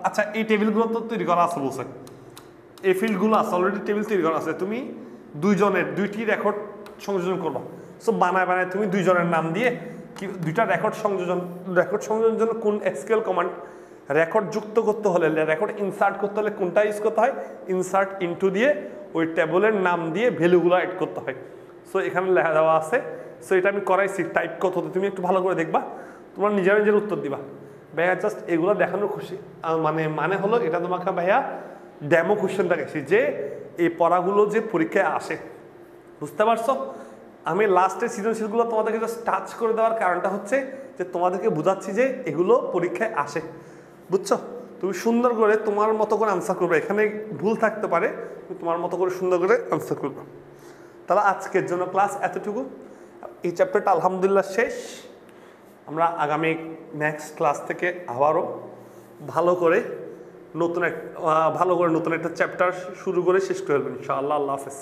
আচ্ছা এই টেবিলগুলো তো তৈরি করা আছে বলছে, এই ফিল্ডগুলো আছে অলরেডি, টেবিল তৈরি করা আছে। তুমি দুইটি রেকর্ড সংযোজন করবা। সো বানায় তুমি 2 জনের নাম দিয়ে কি 2টা রেকর্ড সংযোজনের জন্য কোন এসকিউএল কমান্ড, রেকর্ড যুক্ত করতে হলে, রেকর্ড ইনসার্ট করতে হলে কোনটা ইউজ করতে হয়? ইনসার্ট ইনটু দিয়ে ওই টেবলের নাম দিয়ে ভ্যালুগুলো অ্যাড করতে হয়। সো এখানে লেখা দেওয়া আছে সো এটা আমি করাইছি টাইপ কত হতো, তুমি একটু ভালো করে দেখবা, তোমরা নিজেরা নিজের উত্তর দিবা। ভাইয়া জাস্ট এগুলো দেখানোর খুশি, মানে হলো এটা তোমাকে ভাইয়া ডেমো কোশ্চেন দেখাইছি যে এই পড়াগুলো যে পরীক্ষায় আসে, বুঝতে পারছো? আমি লাস্টের সৃজনশীলগুলো তোমাদেরকে জাস্ট টাচ করে দেওয়ার কারণটা হচ্ছে যে তোমাদেরকে বোঝাচ্ছি যে এগুলো পরীক্ষায় আসে, বুঝছো? তুমি সুন্দর করে তোমার মতো করে আনসার করবে, এখানে ভুল থাকতে পারে, তুমি তোমার মতো করে সুন্দর করে আনসার করবে। তাহলে আজকের জন্য ক্লাস এতটুকু, এই চ্যাপ্টারটা আলহামদুলিল্লাহ শেষ। আমরা আগামী নেক্সট ক্লাস থেকে আবারও ভালো করে নতুন একটা চ্যাপ্টার শুরু করে শেষ করে ফেলবেন ইনশাআল্লাহ। আল্লাহ হাফেজ।